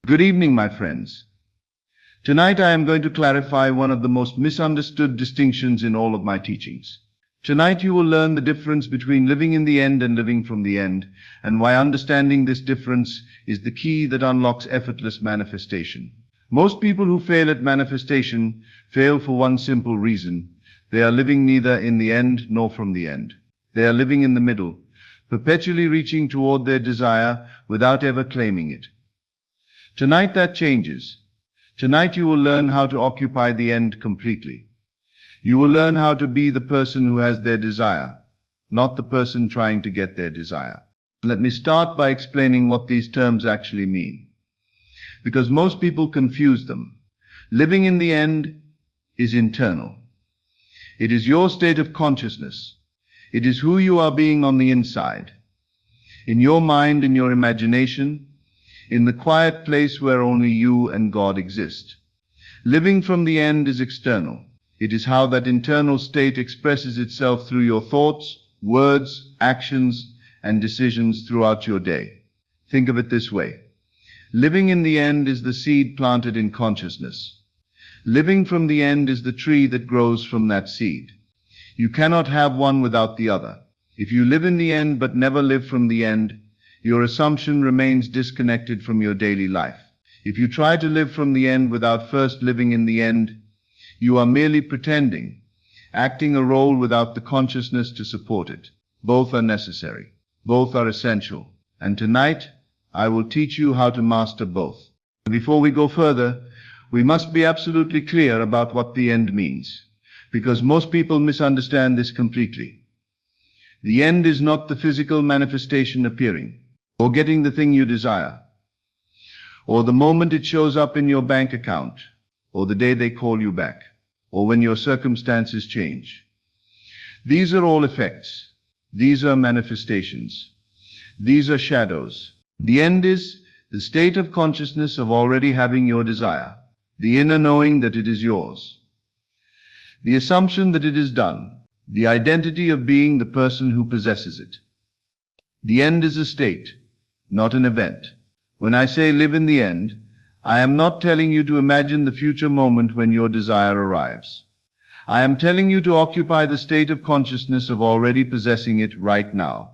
Good evening, my friends. Tonight I am going to clarify one of the most misunderstood distinctions in all of my teachings. Tonight you will learn the difference between living in the end and living from the end, and why understanding this difference is the key that unlocks effortless manifestation. Most people who fail at manifestation fail for one simple reason. They are living neither in the end nor from the end. They are living in the middle, perpetually reaching toward their desire without ever claiming it. Tonight that changes. Tonight you will learn how to occupy the end completely. You will learn how to be the person who has their desire, not the person trying to get their desire. Let me start by explaining what these terms actually mean, because most people confuse them. Living in the end is internal. It is your state of consciousness. It is who you are being on the inside, in your mind, in your imagination, in the quiet place where only you and God exist. Living from the end is external. It is how that internal state expresses itself through your thoughts, words, actions, and decisions throughout your day. Think of it this way. Living in the end is the seed planted in consciousness. Living from the end is the tree that grows from that seed. You cannot have one without the other. If you live in the end but never live from the end, your assumption remains disconnected from your daily life. If you try to live from the end without first living in the end, you are merely pretending, acting a role without the consciousness to support it. Both are necessary. Both are essential. And tonight, I will teach you how to master both. Before we go further, we must be absolutely clear about what the end means, because most people misunderstand this completely. The end is not the physical manifestation appearing, or getting the thing you desire, or the moment it shows up in your bank account, or the day they call you back, or when your circumstances change. These are all effects. These are manifestations. These are shadows. The end is the state of consciousness of already having your desire, the inner knowing that it is yours, the assumption that it is done, the identity of being the person who possesses it. The end is a state, not an event. When I say live in the end, I am not telling you to imagine the future moment when your desire arrives. I am telling you to occupy the state of consciousness of already possessing it right now.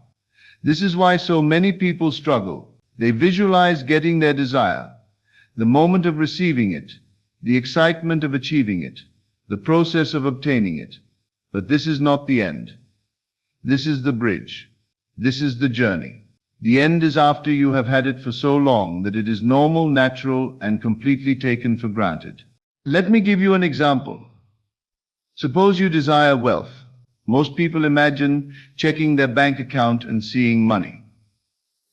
This is why so many people struggle. They visualize getting their desire, the moment of receiving it, the excitement of achieving it, the process of obtaining it. But this is not the end. This is the bridge. This is the journey. The end is after you have had it for so long that it is normal, natural, and completely taken for granted. Let me give you an example. Suppose you desire wealth. Most people imagine checking their bank account and seeing money,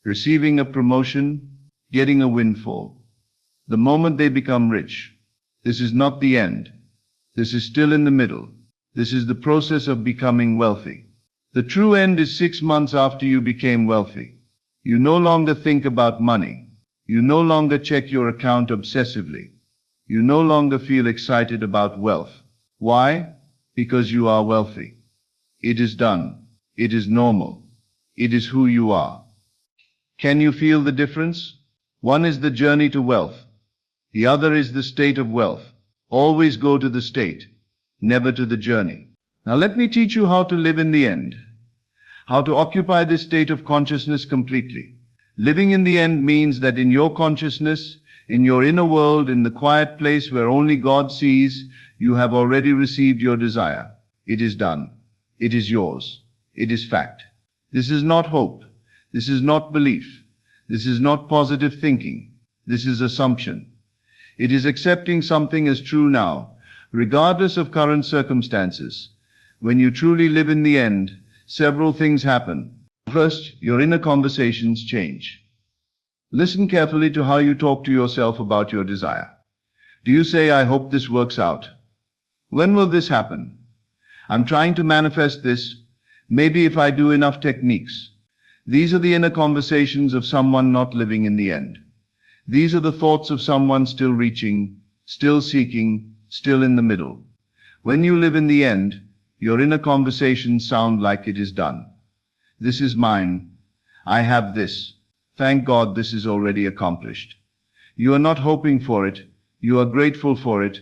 receiving a promotion, getting a windfall. The moment they become rich. This is not the end. This is still in the middle. This is the process of becoming wealthy. The true end is 6 months after you became wealthy. You no longer think about money. You no longer check your account obsessively. You no longer feel excited about wealth. Why? Because you are wealthy. It is done. It is normal. It is who you are. Can you feel the difference? One is the journey to wealth. The other is the state of wealth. Always go to the state, never to the journey. Now let me teach you how to live in the end. How to occupy this state of consciousness completely. Living in the end means that in your consciousness, in your inner world, in the quiet place where only God sees, you have already received your desire. It is done. It is yours. It is fact. This is not hope. This is not belief. This is not positive thinking. This is assumption. It is accepting something as true now, regardless of current circumstances. When you truly live in the end, several things happen. First, your inner conversations change. Listen carefully to how you talk to yourself about your desire. Do you say, I hope this works out? When will this happen? I'm trying to manifest this. Maybe if I do enough techniques. These are the inner conversations of someone not living in the end. These are the thoughts of someone still reaching, still seeking, still in the middle. When you live in the end, your inner conversations sound like it is done. This is mine. I have this. Thank God this is already accomplished. You are not hoping for it, you are grateful for it,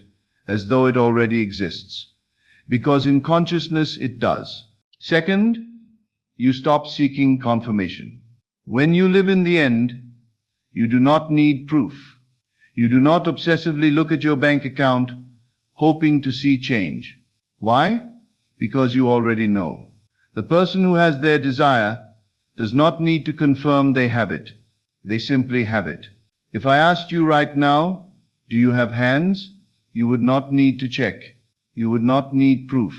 as though it already exists. Because in consciousness it does. Second, you stop seeking confirmation. When you live in the end, you do not need proof. You do not obsessively look at your bank account, hoping to see change. Why? Because you already know. The person who has their desire does not need to confirm they have it. They simply have it. If I asked you right now, do you have hands? You would not need to check. You would not need proof.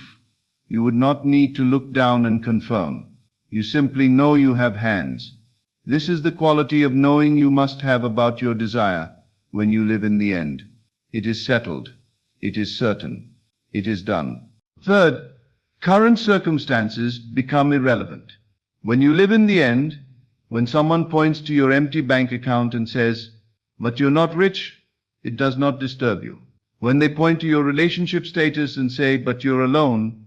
You would not need to look down and confirm. You simply know you have hands. This is the quality of knowing you must have about your desire when you live in the end. It is settled. It is certain. It is done. Third, current circumstances become irrelevant. When you live in the end, when someone points to your empty bank account and says, "But you're not rich," it does not disturb you. When they point to your relationship status and say, "But you're alone,"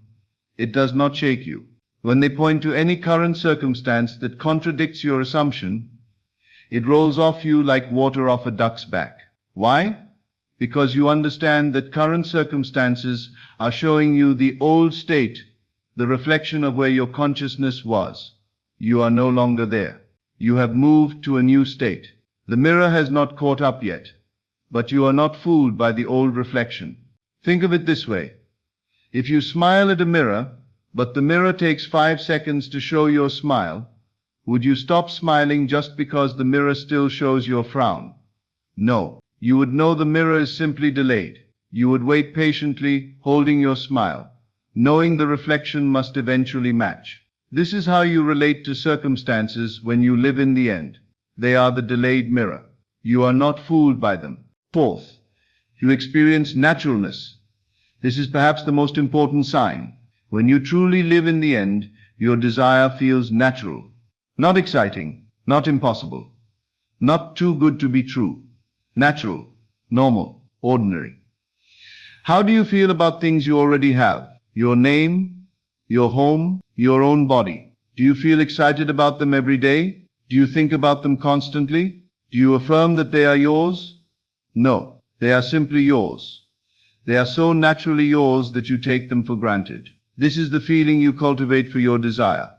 it does not shake you. When they point to any current circumstance that contradicts your assumption, it rolls off you like water off a duck's back. Why? Because you understand that current circumstances are showing you the old state, the reflection of where your consciousness was. You are no longer there. You have moved to a new state. The mirror has not caught up yet, but you are not fooled by the old reflection. Think of it this way. If you smile at a mirror, but the mirror takes 5 seconds to show your smile, would you stop smiling just because the mirror still shows your frown? No. You would know the mirror is simply delayed. You would wait patiently, holding your smile, knowing the reflection must eventually match. This is how you relate to circumstances when you live in the end. They are the delayed mirror. You are not fooled by them. Fourth, you experience naturalness. This is perhaps the most important sign. When you truly live in the end, your desire feels natural. Not exciting, not impossible, not too good to be true. Natural, normal, ordinary. How do you feel about things you already have? Your name, your home, your own body. Do you feel excited about them every day? Do you think about them constantly? Do you affirm that they are yours? No, they are simply yours. They are so naturally yours that you take them for granted. This is the feeling you cultivate for your desire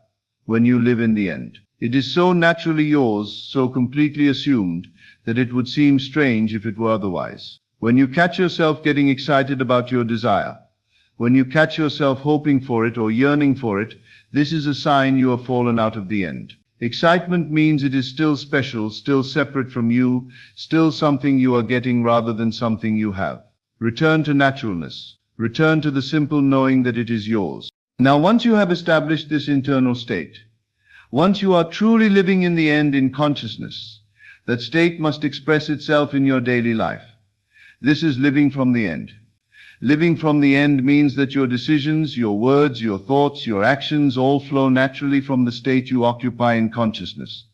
when you live in the end. It is so naturally yours, so completely assumed, that it would seem strange if it were otherwise. When you catch yourself getting excited about your desire, when you catch yourself hoping for it or yearning for it, this is a sign you have fallen out of the end. Excitement means it is still special, still separate from you, still something you are getting rather than something you have. Return to naturalness. Return to the simple knowing that it is yours. Now, once you have established this internal state, once you are truly living in the end in consciousness, that state must express itself in your daily life. This is living from the end. Living from the end means that your decisions, your words, your thoughts, your actions all flow naturally from the state you occupy in consciousness.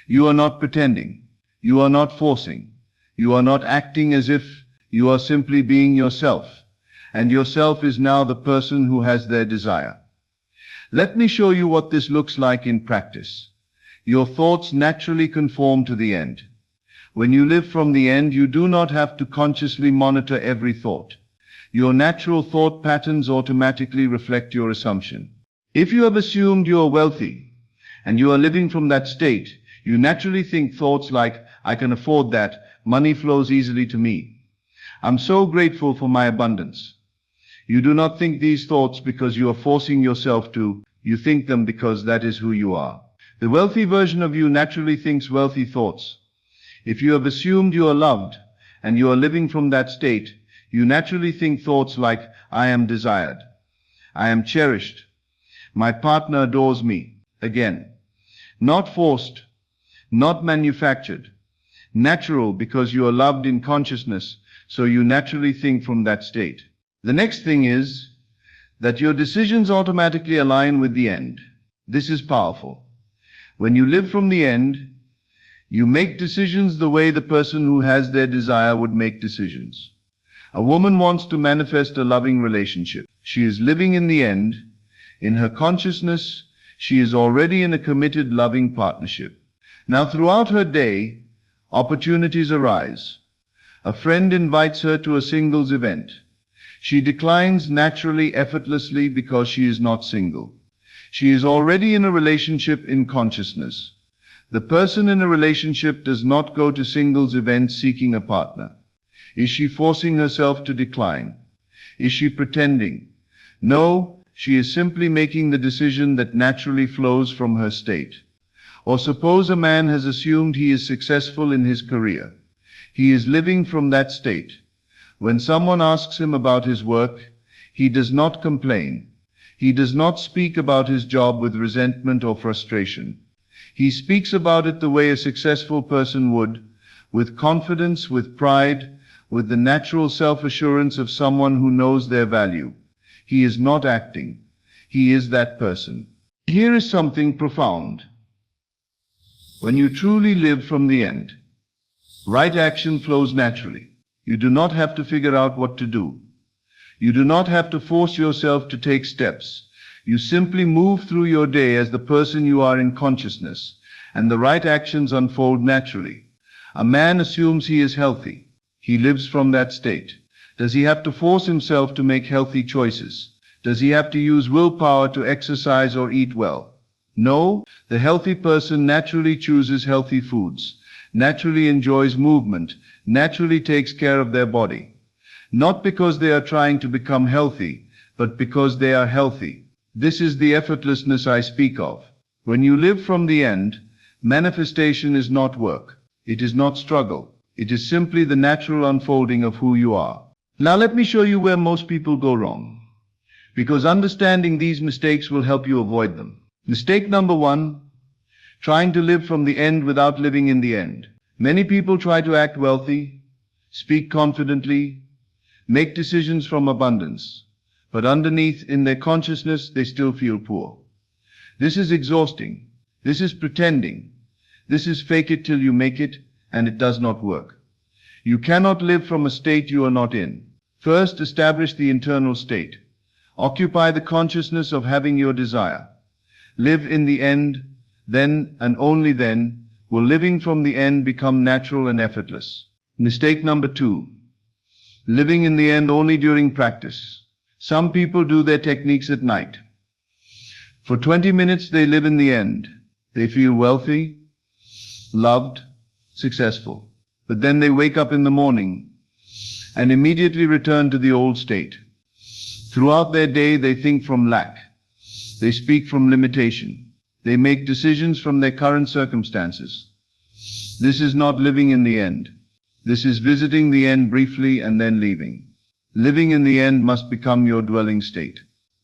You are not pretending. You are not forcing. You are not acting as if. You are simply being yourself. And yourself is now the person who has their desire. Let me show you what this looks like in practice. Your thoughts naturally conform to the end. When you live from the end, you do not have to consciously monitor every thought. Your natural thought patterns automatically reflect your assumption. If you have assumed you are wealthy, and you are living from that state, you naturally think thoughts like, "I can afford that, money flows easily to me. I'm so grateful for my abundance." You do not think these thoughts because you are forcing yourself to, you think them because that is who you are. The wealthy version of you naturally thinks wealthy thoughts. If you have assumed you are loved, and you are living from that state, you naturally think thoughts like, "I am desired. I am cherished. My partner adores me." Again, not forced, not manufactured. Natural because you are loved in consciousness, so you naturally think from that state. The next thing is that your decisions automatically align with the end. This is powerful. When you live from the end, you make decisions the way the person who has their desire would make decisions. A woman wants to manifest a loving relationship. She is living in the end. In her consciousness, she is already in a committed, loving partnership. Now, throughout her day, opportunities arise. A friend invites her to a singles event. She declines naturally, effortlessly, because she is not single. She is already in a relationship in consciousness. The person in a relationship does not go to singles events seeking a partner. Is she forcing herself to decline? Is she pretending? No, she is simply making the decision that naturally flows from her state. Or suppose a man has assumed he is successful in his career. He is living from that state. When someone asks him about his work, he does not complain. He does not speak about his job with resentment or frustration. He speaks about it the way a successful person would, with confidence, with pride, with the natural self-assurance of someone who knows their value. He is not acting. He is that person. Here is something profound. When you truly live from the end, right action flows naturally. You do not have to figure out what to do. You do not have to force yourself to take steps. You simply move through your day as the person you are in consciousness, and the right actions unfold naturally. A man assumes he is healthy. He lives from that state. Does he have to force himself to make healthy choices? Does he have to use willpower to exercise or eat well? No, the healthy person naturally chooses healthy foods, naturally enjoys movement, naturally takes care of their body. Not because they are trying to become healthy, but because they are healthy. This is the effortlessness I speak of. When you live from the end, manifestation is not work. It is not struggle. It is simply the natural unfolding of who you are. Now let me show you where most people go wrong, because understanding these mistakes will help you avoid them. Mistake number 1, trying to live from the end without living in the end. Many people try to act wealthy, speak confidently, make decisions from abundance, but underneath in their consciousness they still feel poor. This is exhausting. This is pretending. This is fake it till you make it, and it does not work. You cannot live from a state you are not in. First, establish the internal state. Occupy the consciousness of having your desire. Live in the end. Then, and only then, will living from the end become natural and effortless. Mistake number 2. Living in the end only during practice. Some people do their techniques at night. For 20 minutes they live in the end. They feel wealthy, loved, successful. But then they wake up in the morning and immediately return to the old state. Throughout their day they think from lack. They speak from limitation. They make decisions from their current circumstances. This is not living in the end. This is visiting the end briefly and then leaving. Living in the end must become your dwelling state,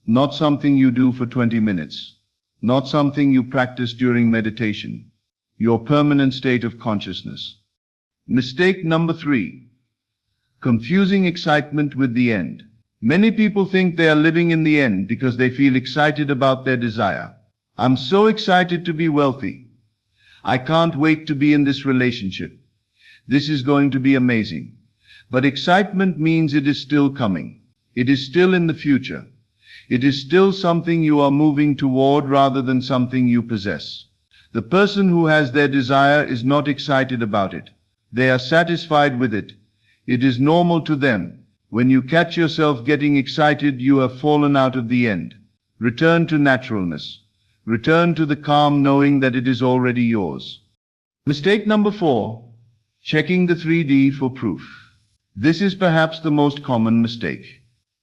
not something you do for 20 minutes, not something you practice during meditation, your permanent state of consciousness. Mistake number 3, confusing excitement with the end. Many people think they are living in the end because they feel excited about their desire. I'm so excited to be wealthy. I can't wait to be in this relationship. This is going to be amazing. But excitement means it is still coming. It is still in the future. It is still something you are moving toward rather than something you possess. The person who has their desire is not excited about it. They are satisfied with it. It is normal to them. When you catch yourself getting excited, you have fallen out of the end. Return to naturalness. Return to the calm knowing that it is already yours. Mistake number 4, checking the 3D for proof. This is perhaps the most common mistake.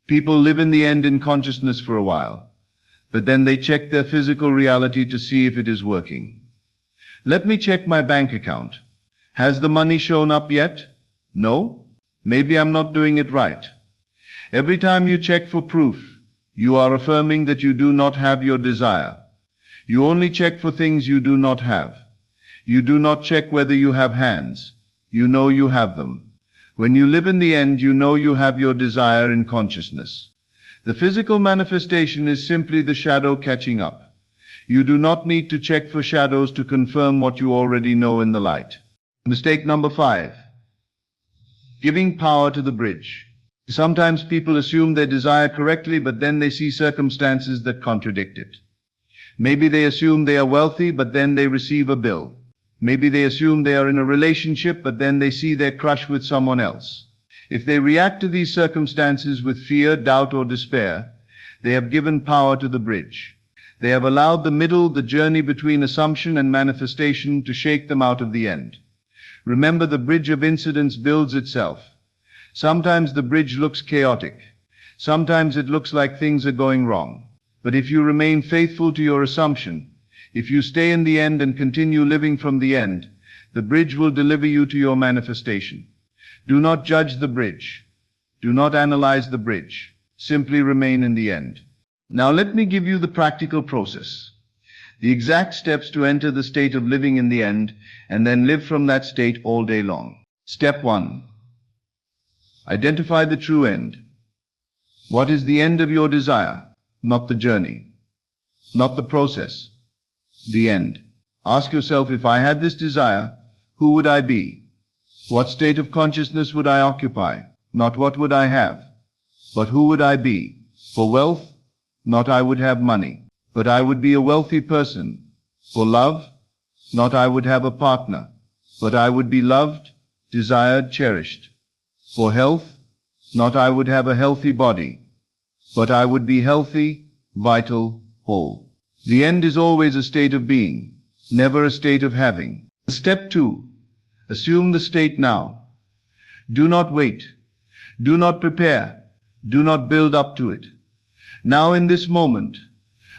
People live in the end in consciousness for a while, but then they check their physical reality to see if it is working. Let me check my bank account. Has the money shown up yet? No? Maybe I'm not doing it right. Every time you check for proof, you are affirming that you do not have your desire. You only check for things you do not have. You do not check whether you have hands. You know you have them. When you live in the end, you know you have your desire in consciousness. The physical manifestation is simply the shadow catching up. You do not need to check for shadows to confirm what you already know in the light. Mistake number 5. Giving power to the bridge. Sometimes people assume their desire correctly, but then they see circumstances that contradict it. Maybe they assume they are wealthy, but then they receive a bill. Maybe they assume they are in a relationship, but then they see their crush with someone else. If they react to these circumstances with fear, doubt, or despair, they have given power to the bridge. They have allowed the middle, the journey between assumption and manifestation, to shake them out of the end. Remember, the bridge of incidents builds itself. Sometimes the bridge looks chaotic. Sometimes it looks like things are going wrong. But if you remain faithful to your assumption, if you stay in the end and continue living from the end, the bridge will deliver you to your manifestation. Do not judge the bridge. Do not analyze the bridge. Simply remain in the end. Now let me give you the practical process, the exact steps to enter the state of living in the end, and then live from that state all day long. Step 1. Identify the true end. What is the end of your desire? Not the journey, not the process, the end. Ask yourself, if I had this desire, who would I be? What state of consciousness would I occupy? Not what would I have, but who would I be? For wealth, not I would have money, but I would be a wealthy person. For love, not I would have a partner, but I would be loved, desired, cherished. For health, not I would have a healthy body, but I would be healthy, vital, whole. The end is always a state of being, never a state of having. Step 2. Assume the state now. Do not wait. Do not prepare. Do not build up to it. Now, in this moment,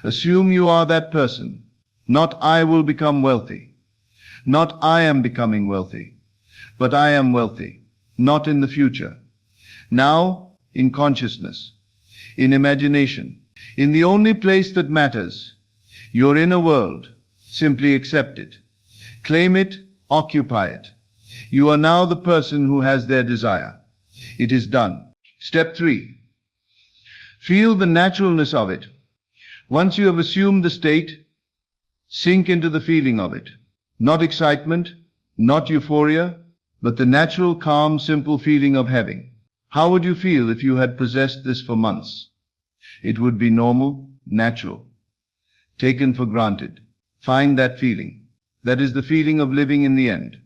assume you are that person. Not I will become wealthy. Not I am becoming wealthy. But I am wealthy. Not in the future. Now, in consciousness, in imagination, in the only place that matters, your inner world. Simply accept it. Claim it. Occupy it. You are now the person who has their desire. It is done. Step 3. Feel the naturalness of it. Once you have assumed the state, sink into the feeling of it. Not excitement, not euphoria, but the natural, calm, simple feeling of having. How would you feel if you had possessed this for months? It would be normal, natural, taken for granted. Find that feeling. That is the feeling of living in the end.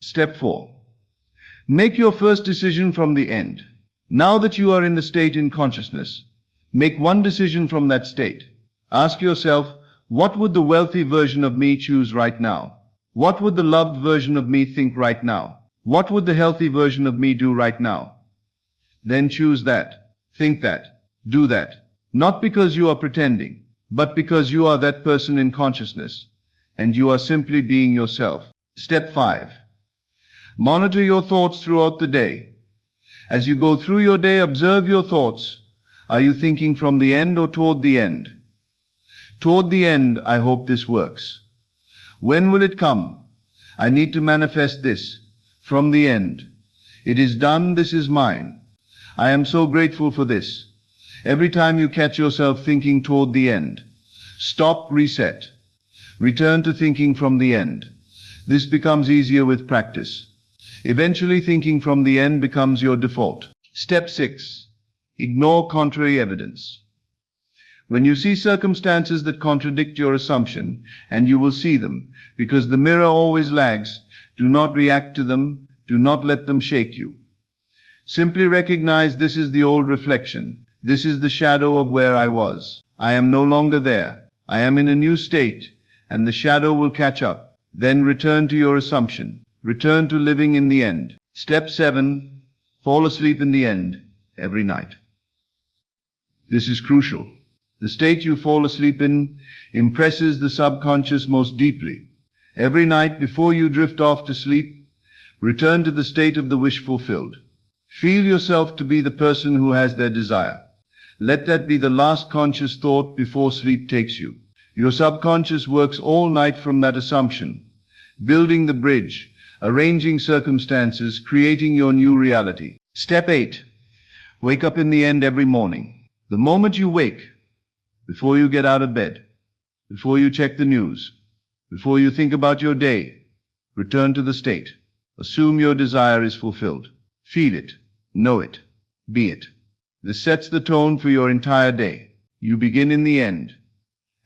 Step 4. Make your first decision from the end. Now that you are in the state in consciousness, make one decision from that state. Ask yourself, what would the wealthy version of me choose right now? What would the loved version of me think right now? What would the healthy version of me do right now? Then choose that, think that, do that. Not because you are pretending, but because you are that person in consciousness, and you are simply being yourself. Step 5. Monitor your thoughts throughout the day. As you go through your day, observe your thoughts. Are you thinking from the end or toward the end? Toward the end, I hope this works. When will it come? I need to manifest this. From the end. It is done, this is mine. I am so grateful for this. Every time you catch yourself thinking toward the end, stop, reset. Return to thinking from the end. This becomes easier with practice. Eventually, thinking from the end becomes your default. Step 6. Ignore contrary evidence. When you see circumstances that contradict your assumption, and you will see them, because the mirror always lags, do not react to them, do not let them shake you. Simply recognize this is the old reflection. This is the shadow of where I was. I am no longer there. I am in a new state, and the shadow will catch up. Then return to your assumption. Return to living in the end. Step 7. Fall asleep in the end every night. This is crucial. The state you fall asleep in impresses the subconscious most deeply. Every night before you drift off to sleep, return to the state of the wish fulfilled. Feel yourself to be the person who has their desire. Let that be the last conscious thought before sleep takes you. Your subconscious works all night from that assumption, building the bridge, arranging circumstances, creating your new reality. Step 8. Wake up in the end every morning. The moment you wake, before you get out of bed, before you check the news, before you think about your day, return to the state. Assume your desire is fulfilled. Feel it, know it, be it. This sets the tone for your entire day. You begin in the end,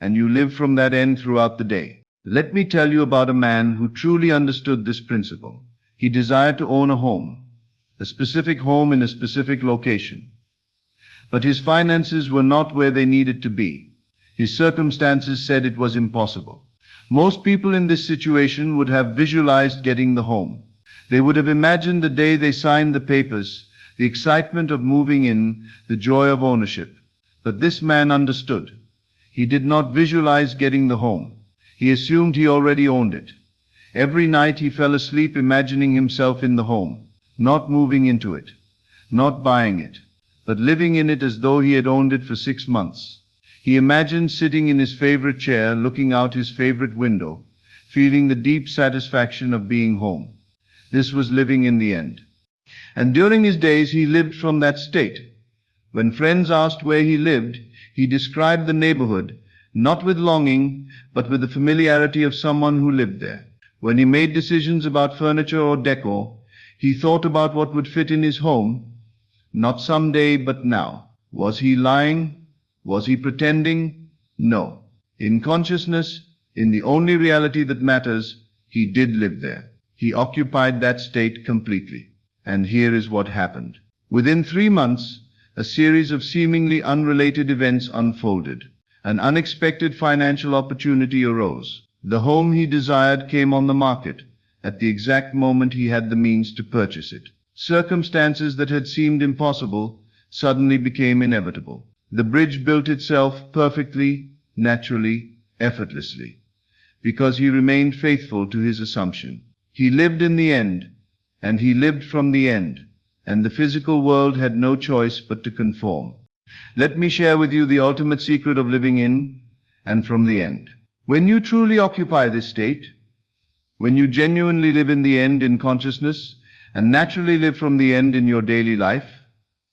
and you live from that end throughout the day. Let me tell you about a man who truly understood this principle. He desired to own a home, a specific home in a specific location. But his finances were not where they needed to be. His circumstances said it was impossible. Most people in this situation would have visualized getting the home. They would have imagined the day they signed the papers, the excitement of moving in, the joy of ownership. But this man understood. He did not visualize getting the home. He assumed he already owned it. Every night he fell asleep imagining himself in the home, not moving into it, not buying it, but living in it as though he had owned it for 6 months. He imagined sitting in his favorite chair, looking out his favorite window, feeling the deep satisfaction of being home. This was living in the end. And during his days he lived from that state. When friends asked where he lived, he described the neighborhood, not with longing, but with the familiarity of someone who lived there. When he made decisions about furniture or decor, he thought about what would fit in his home, not someday but now. Was he lying? Was he pretending? No. In consciousness, in the only reality that matters, he did live there. He occupied that state completely. And here is what happened. Within 3 months, a series of seemingly unrelated events unfolded. An unexpected financial opportunity arose. The home he desired came on the market at the exact moment he had the means to purchase it. Circumstances that had seemed impossible suddenly became inevitable. The bridge built itself perfectly, naturally, effortlessly, because he remained faithful to his assumption. He lived in the end, and he lived from the end, and the physical world had no choice but to conform. Let me share with you the ultimate secret of living in and from the end. When you truly occupy this state, when you genuinely live in the end in consciousness and naturally live from the end in your daily life,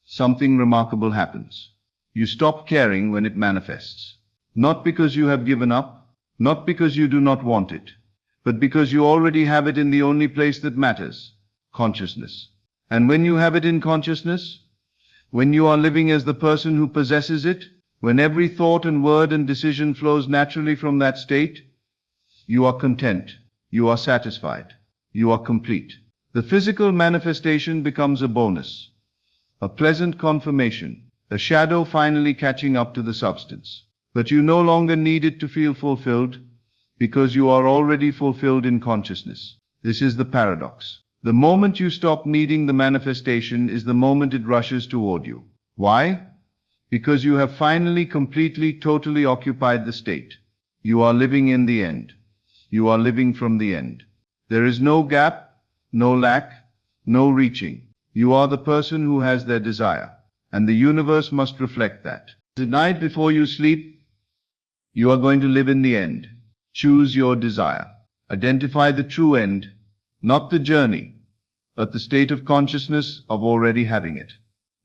something remarkable happens. You stop caring when it manifests. Not because you have given up, not because you do not want it, but because you already have it in the only place that matters, consciousness. And when you have it in consciousness, when you are living as the person who possesses it, when every thought and word and decision flows naturally from that state, you are content, you are satisfied, you are complete. The physical manifestation becomes a bonus, a pleasant confirmation, a shadow finally catching up to the substance. But you no longer need it to feel fulfilled, because you are already fulfilled in consciousness. This is the paradox. The moment you stop needing the manifestation is the moment it rushes toward you. Why? Because you have finally, completely, totally occupied the state. You are living in the end. You are living from the end. There is no gap, no lack, no reaching. You are the person who has their desire, and the universe must reflect that. Tonight before you sleep, you are going to live in the end. Choose your desire. Identify the true end, not the journey, but the state of consciousness of already having it.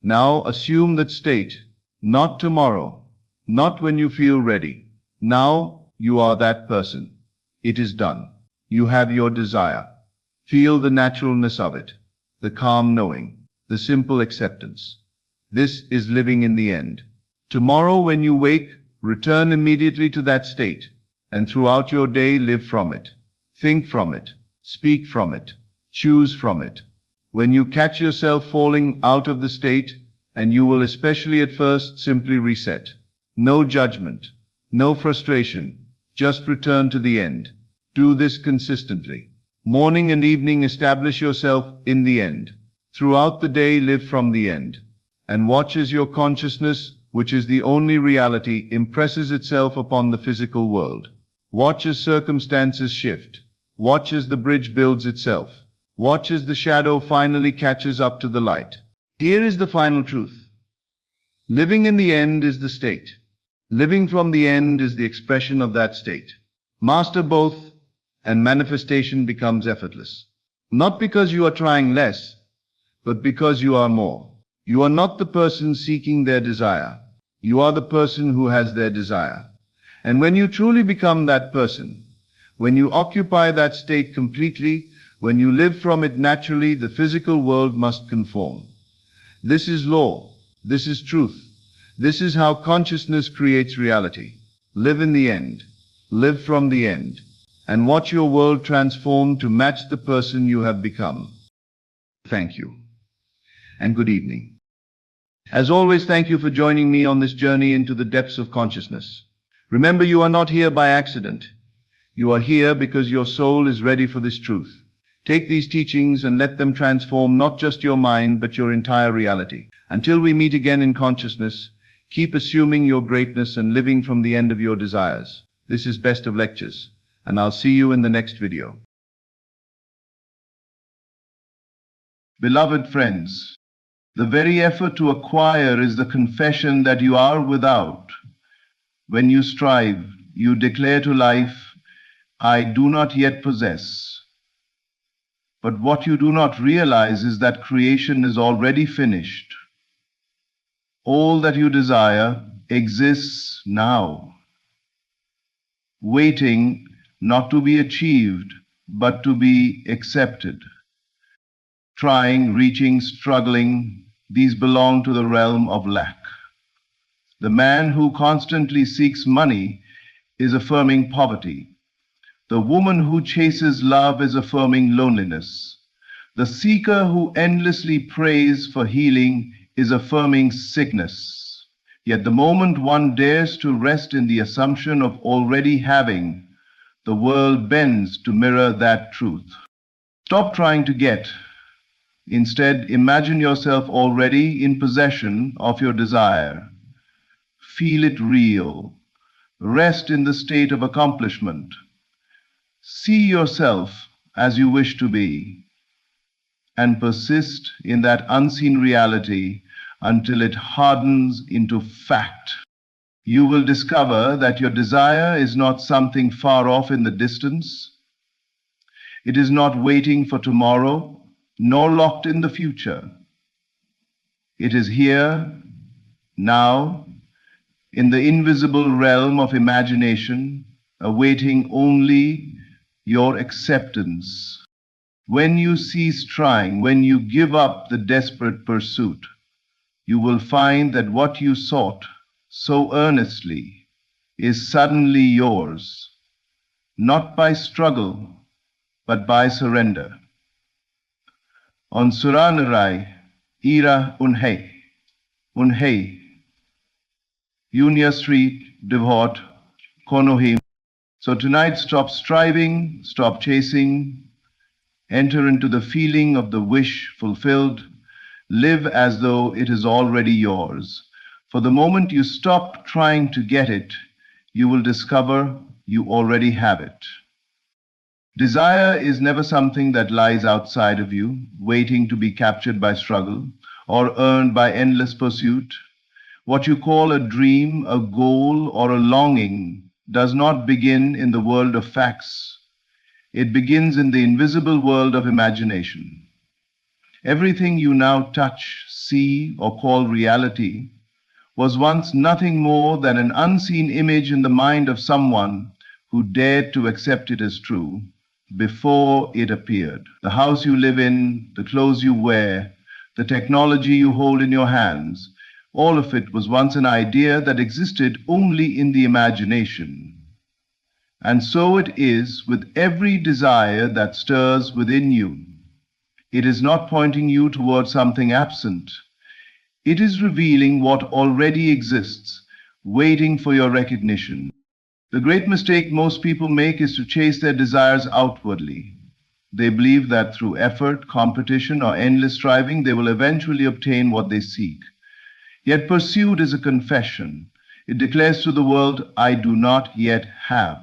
Now assume that state, not tomorrow, not when you feel ready. Now you are that person. It is done. You have your desire. Feel the naturalness of it, the calm knowing, the simple acceptance. This is living in the end. Tomorrow when you wake, return immediately to that state, and throughout your day live from it. Think from it. Speak from it. Choose from it. When you catch yourself falling out of the state, and you will especially at first simply reset. No judgment, no frustration, just return to the end. Do this consistently. Morning and evening establish yourself in the end. Throughout the day live from the end. And watch as your consciousness, which is the only reality, impresses itself upon the physical world. Watch as circumstances shift. Watch as the bridge builds itself. Watch as the shadow finally catches up to the light. Here is the final truth. Living in the end is the state. Living from the end is the expression of that state. Master both, and manifestation becomes effortless. Not because you are trying less, but because you are more. You are not the person seeking their desire. You are the person who has their desire. And when you truly become that person, when you occupy that state completely, when you live from it naturally, the physical world must conform. This is law. This is truth. This is how consciousness creates reality. Live in the end. Live from the end. and watch your world transform to match the person you have become. Thank you, and good evening. As always, thank you for joining me on this journey into the depths of consciousness. Remember, you are not here by accident. You are here because your soul is ready for this truth. Take these teachings and let them transform not just your mind, but your entire reality. Until we meet again in consciousness, keep assuming your greatness and living from the end of your desires. This is Best of Lectures, and I'll see you in the next video. Beloved friends, the very effort to acquire is the confession that you are without. When you strive, you declare to life, I do not yet possess. But what you do not realize is that creation is already finished. All that you desire exists now, waiting not to be achieved, but to be accepted. Trying, reaching, struggling, these belong to the realm of lack. The man who constantly seeks money is affirming poverty. The woman who chases love is affirming loneliness. The seeker who endlessly prays for healing is affirming sickness. Yet the moment one dares to rest in the assumption of already having, the world bends to mirror that truth. Stop trying to get. Instead, imagine yourself already in possession of your desire. Feel it real. Rest in the state of accomplishment. See yourself as you wish to be, and persist in that unseen reality until it hardens into fact. You will discover that your desire is not something far off in the distance. It is not waiting for tomorrow, nor locked in the future. It is here, now, in the invisible realm of imagination, awaiting only your acceptance. When you cease trying, when you give up the desperate pursuit, you will find that what you sought so earnestly is suddenly yours, not by struggle, but by surrender. On Suranarai, Ira Unhei, Unia Street, Devote, Konohim. So tonight, stop striving, stop chasing, enter into the feeling of the wish fulfilled, live as though it is already yours. For the moment you stop trying to get it, you will discover you already have it. Desire is never something that lies outside of you, waiting to be captured by struggle or earned by endless pursuit. What you call a dream, a goal, or a longing does not begin in the world of facts. It begins in the invisible world of imagination. Everything you now touch, see, or call reality was once nothing more than an unseen image in the mind of someone who dared to accept it as true before it appeared. The house you live in, the clothes you wear, the technology you hold in your hands, all of it was once an idea that existed only in the imagination. And so it is with every desire that stirs within you. It is not pointing you towards something absent. It is revealing what already exists, waiting for your recognition. The great mistake most people make is to chase their desires outwardly. They believe that through effort, competition, or endless striving, they will eventually obtain what they seek. Yet pursuit is a confession. It declares to the world, I do not yet have.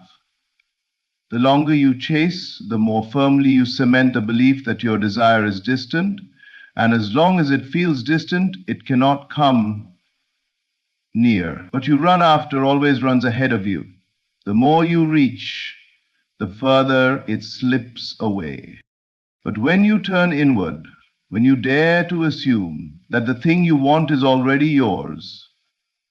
The longer you chase, the more firmly you cement the belief that your desire is distant, and as long as it feels distant, it cannot come near. What you run after always runs ahead of you. The more you reach, the further it slips away. But when you turn inward, when you dare to assume that the thing you want is already yours,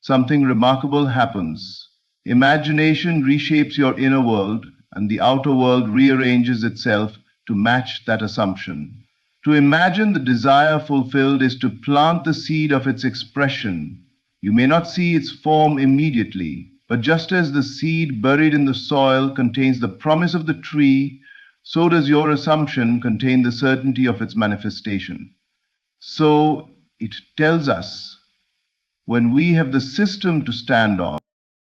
something remarkable happens. Imagination reshapes your inner world, and the outer world rearranges itself to match that assumption. To imagine the desire fulfilled is to plant the seed of its expression. You may not see its form immediately, But just as the seed buried in the soil contains the promise of the tree, so does your assumption contain the certainty of its manifestation. So it tells us when we have the system to stand on.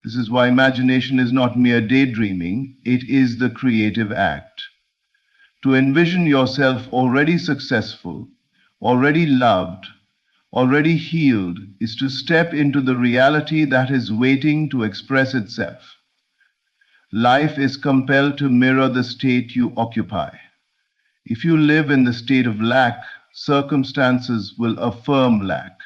This is why imagination is not mere daydreaming, it is the creative act. To envision yourself already successful, already loved, already healed, is to step into the reality that is waiting to express itself. Life is compelled to mirror the state you occupy. If you live in the state of lack, circumstances will affirm lack.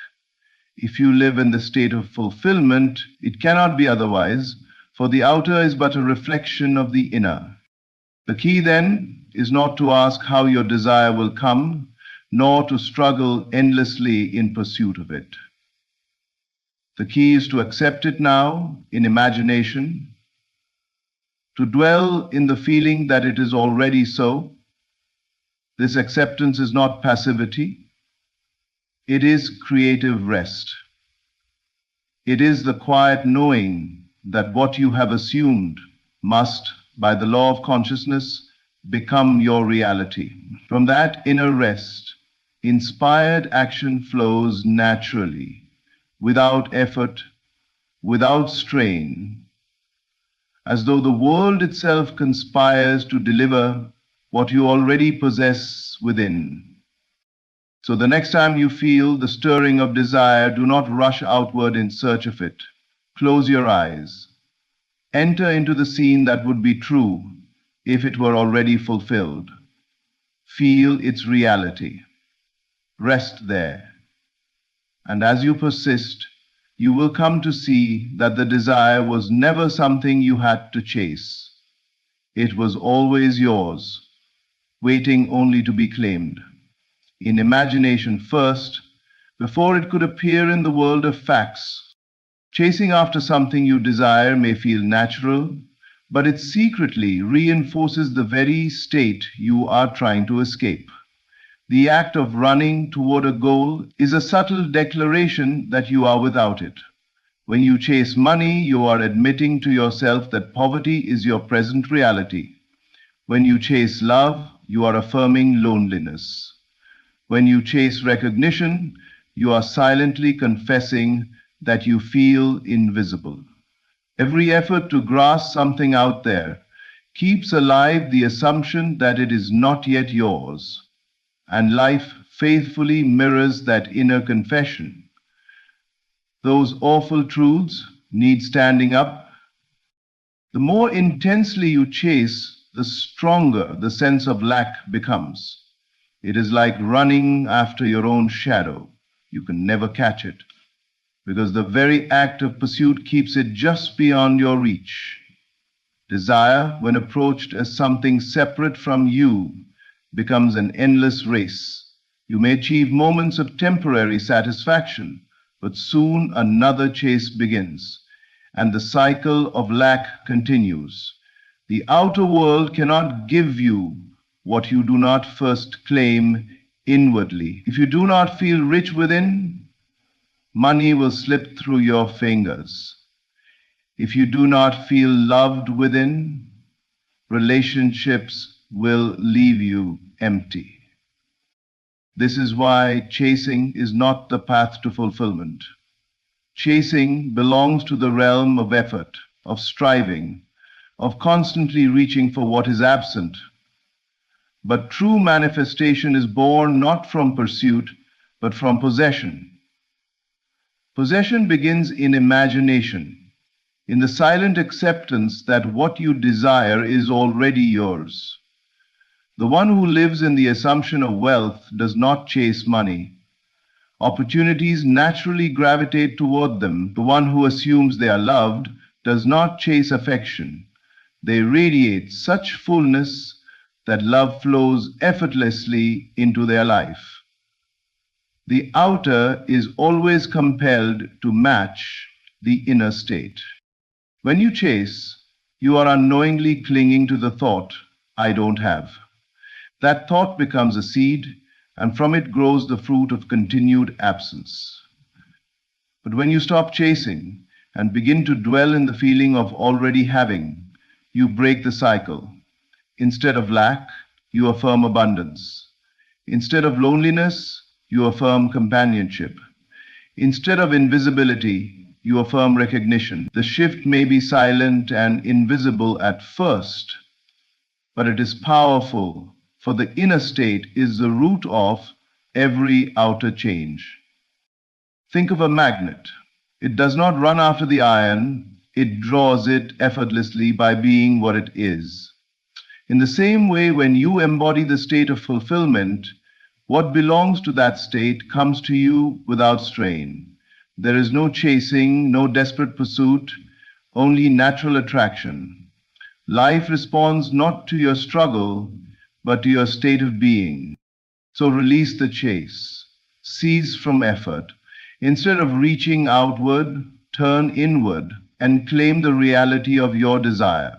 If you live in the state of fulfillment, it cannot be otherwise, for the outer is but a reflection of the inner. The key then is not to ask how your desire will come, nor to struggle endlessly in pursuit of it. The key is to accept it now in imagination, to dwell in the feeling that it is already so. This acceptance is not passivity. It is creative rest. It is the quiet knowing that what you have assumed must, by the law of consciousness, become your reality. From that inner rest, inspired action flows naturally, without effort, without strain, as though the world itself conspires to deliver what you already possess within. So the next time you feel the stirring of desire, do not rush outward in search of it. Close your eyes. Enter into the scene that would be true if it were already fulfilled. Feel its reality. Rest there. And as you persist, you will come to see that the desire was never something you had to chase. It was always yours, waiting only to be claimed. In imagination first, before it could appear in the world of facts. Chasing after something you desire may feel natural, but it secretly reinforces the very state you are trying to escape. The act of running toward a goal is a subtle declaration that you are without it. When you chase money, you are admitting to yourself that poverty is your present reality. When you chase love, you are affirming loneliness. When you chase recognition, you are silently confessing that you feel invisible. Every effort to grasp something out there keeps alive the assumption that it is not yet yours, and life faithfully mirrors that inner confession. Those awful truths need standing up. The more intensely you chase, the stronger the sense of lack becomes. It is like running after your own shadow. You can never catch it, because the very act of pursuit keeps it just beyond your reach. Desire, when approached as something separate from you, becomes an endless race. You may achieve moments of temporary satisfaction, but soon another chase begins, and the cycle of lack continues. The outer world cannot give you what you do not first claim inwardly. If you do not feel rich within, money will slip through your fingers. If you do not feel loved within, relationships will leave you empty. This is why chasing is not the path to fulfillment. Chasing belongs to the realm of effort, of striving, of constantly reaching for what is absent. But true manifestation is born not from pursuit, but from possession. Possession begins in imagination, in the silent acceptance that what you desire is already yours. The one who lives in the assumption of wealth does not chase money. Opportunities naturally gravitate toward them. The one who assumes they are loved does not chase affection. They radiate such fullness that love flows effortlessly into their life. The outer is always compelled to match the inner state. When you chase, you are unknowingly clinging to the thought, I don't have. That thought becomes a seed, and from it grows the fruit of continued absence. But when you stop chasing and begin to dwell in the feeling of already having, you break the cycle. Instead of lack, you affirm abundance. Instead of loneliness, you affirm companionship. Instead of invisibility, you affirm recognition. The shift may be silent and invisible at first, but it is powerful, for the inner state is the root of every outer change. Think of a magnet. It does not run after the iron, it draws it effortlessly by being what it is. In the same way, when you embody the state of fulfillment, what belongs to that state comes to you without strain. There is no chasing, no desperate pursuit, only natural attraction. Life responds not to your struggle, but to your state of being. So release the chase. Cease from effort. Instead of reaching outward, turn inward and claim the reality of your desire.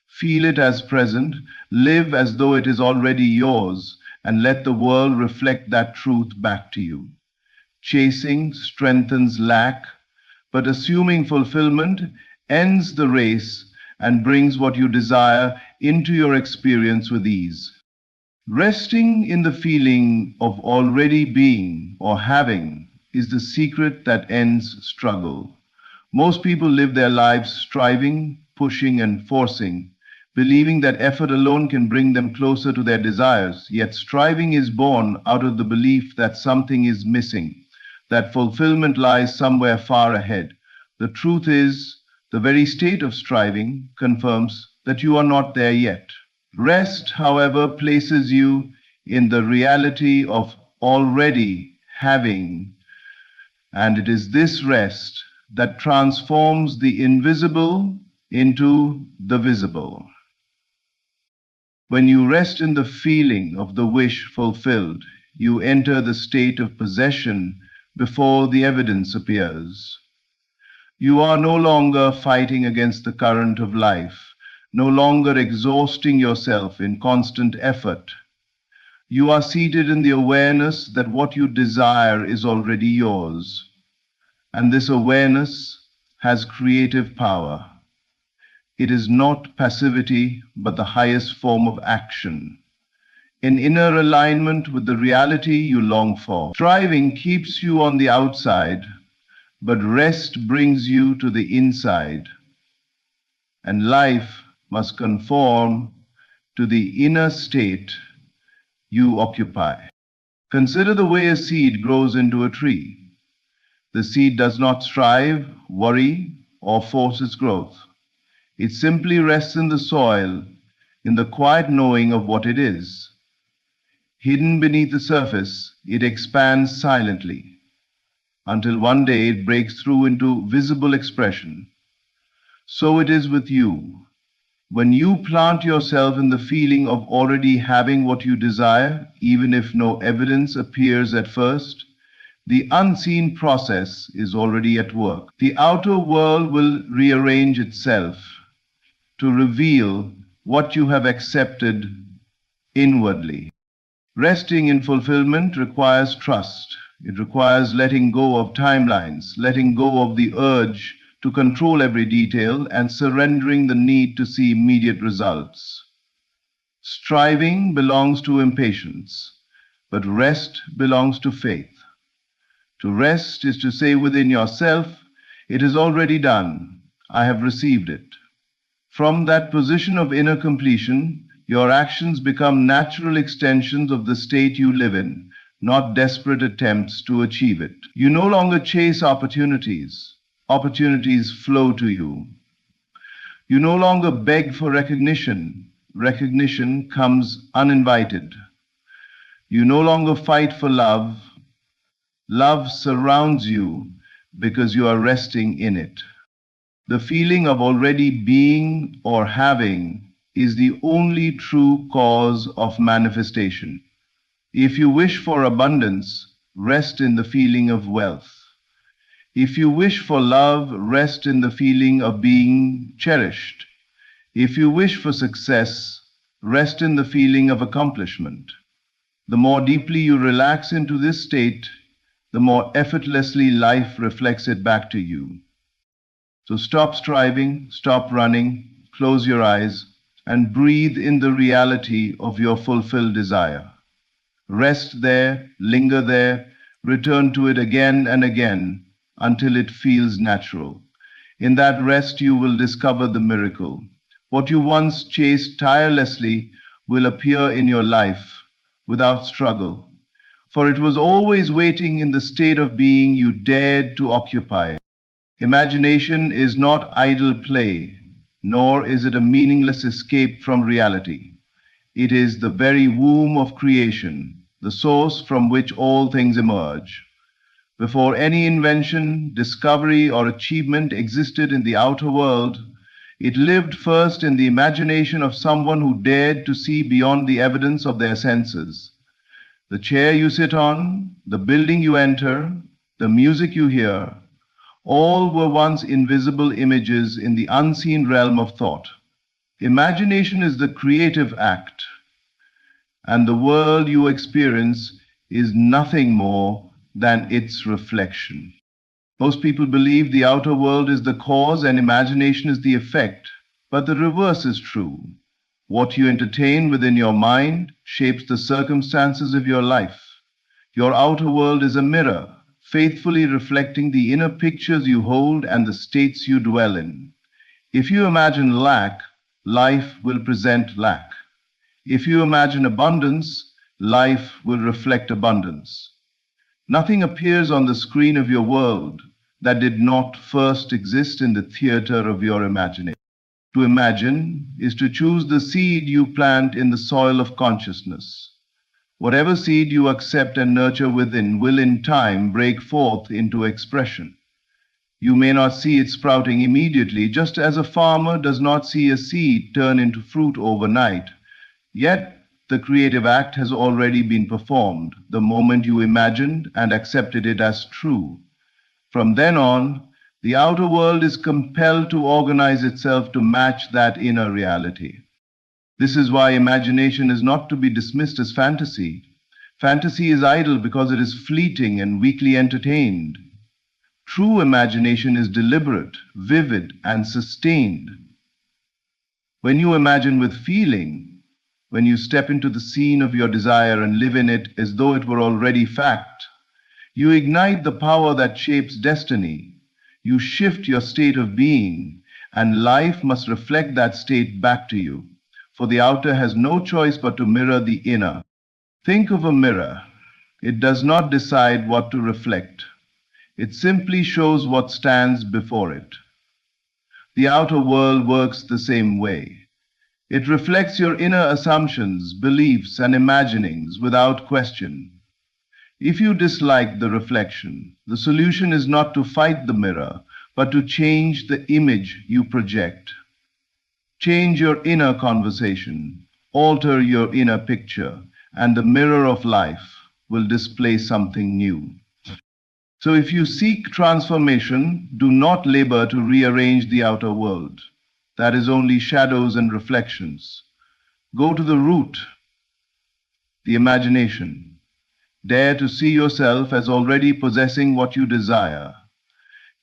Feel it as present, live as though it is already yours, and let the world reflect that truth back to you. Chasing strengthens lack, but assuming fulfillment ends the race and brings what you desire into your experience with ease. Resting in the feeling of already being or having is the secret that ends struggle. Most people live their lives striving, pushing, and forcing, believing that effort alone can bring them closer to their desires. Yet striving is born out of the belief that something is missing, that fulfillment lies somewhere far ahead. The truth is, the very state of striving confirms that you are not there yet. Rest, however, places you in the reality of already having, and it is this rest that transforms the invisible into the visible. When you rest in the feeling of the wish fulfilled, you enter the state of possession before the evidence appears. You are no longer fighting against the current of life, no longer exhausting yourself in constant effort. You are seated in the awareness that what you desire is already yours, and this awareness has creative power. It is not passivity, but the highest form of action, in inner alignment with the reality you long for. Striving keeps you on the outside, but rest brings you to the inside, and life must conform to the inner state you occupy. Consider the way a seed grows into a tree. The seed does not strive, worry, or force its growth. It simply rests in the soil, in the quiet knowing of what it is. Hidden beneath the surface, it expands silently, until one day it breaks through into visible expression. So it is with you. When you plant yourself in the feeling of already having what you desire, even if no evidence appears at first, the unseen process is already at work. The outer world will rearrange itself to reveal what you have accepted inwardly. Resting in fulfillment requires trust. It requires letting go of timelines, letting go of the urge to control every detail, and surrendering the need to see immediate results. Striving belongs to impatience, but rest belongs to faith. To rest is to say within yourself, "It is already done. I have received it." From that position of inner completion, your actions become natural extensions of the state you live in, not desperate attempts to achieve it. You no longer chase opportunities. Opportunities flow to you. You no longer beg for recognition. Recognition comes uninvited. You no longer fight for love. Love surrounds you because you are resting in it. The feeling of already being or having is the only true cause of manifestation. If you wish for abundance, rest in the feeling of wealth. If you wish for love, rest in the feeling of being cherished. If you wish for success, rest in the feeling of accomplishment. The more deeply you relax into this state, the more effortlessly life reflects it back to you. So stop striving, stop running, close your eyes, and breathe in the reality of your fulfilled desire. Rest there, linger there, return to it again and again until it feels natural. In that rest, you will discover the miracle. What you once chased tirelessly will appear in your life without struggle, for it was always waiting in the state of being you dared to occupy. Imagination is not idle play, nor is it a meaningless escape from reality. It is the very womb of creation, the source from which all things emerge. Before any invention, discovery, or achievement existed in the outer world, it lived first in the imagination of someone who dared to see beyond the evidence of their senses. The chair you sit on, the building you enter, the music you hear, all were once invisible images in the unseen realm of thought. Imagination is the creative act, and the world you experience is nothing more than its reflection. Most people believe the outer world is the cause and imagination is the effect, but the reverse is true. What you entertain within your mind shapes the circumstances of your life. Your outer world is a mirror, faithfully reflecting the inner pictures you hold and the states you dwell in. If you imagine lack, life will present lack. If you imagine abundance, life will reflect abundance. Nothing appears on the screen of your world that did not first exist in the theater of your imagination. To imagine is to choose the seed you plant in the soil of consciousness. Whatever seed you accept and nurture within will in time break forth into expression. You may not see it sprouting immediately, just as a farmer does not see a seed turn into fruit overnight. Yet, the creative act has already been performed the moment you imagined and accepted it as true. From then on, the outer world is compelled to organize itself to match that inner reality. This is why imagination is not to be dismissed as fantasy. Fantasy is idle because it is fleeting and weakly entertained. True imagination is deliberate, vivid, and sustained. When you imagine with feeling, when you step into the scene of your desire and live in it as though it were already fact, you ignite the power that shapes destiny. You shift your state of being, and life must reflect that state back to you, for the outer has no choice but to mirror the inner. Think of a mirror. It does not decide what to reflect. It simply shows what stands before it. The outer world works the same way. It reflects your inner assumptions, beliefs, and imaginings without question. If you dislike the reflection, the solution is not to fight the mirror, but to change the image you project. Change your inner conversation, alter your inner picture, and the mirror of life will display something new. So if you seek transformation, do not labor to rearrange the outer world. That is only shadows and reflections. Go to the root, the imagination. Dare to see yourself as already possessing what you desire.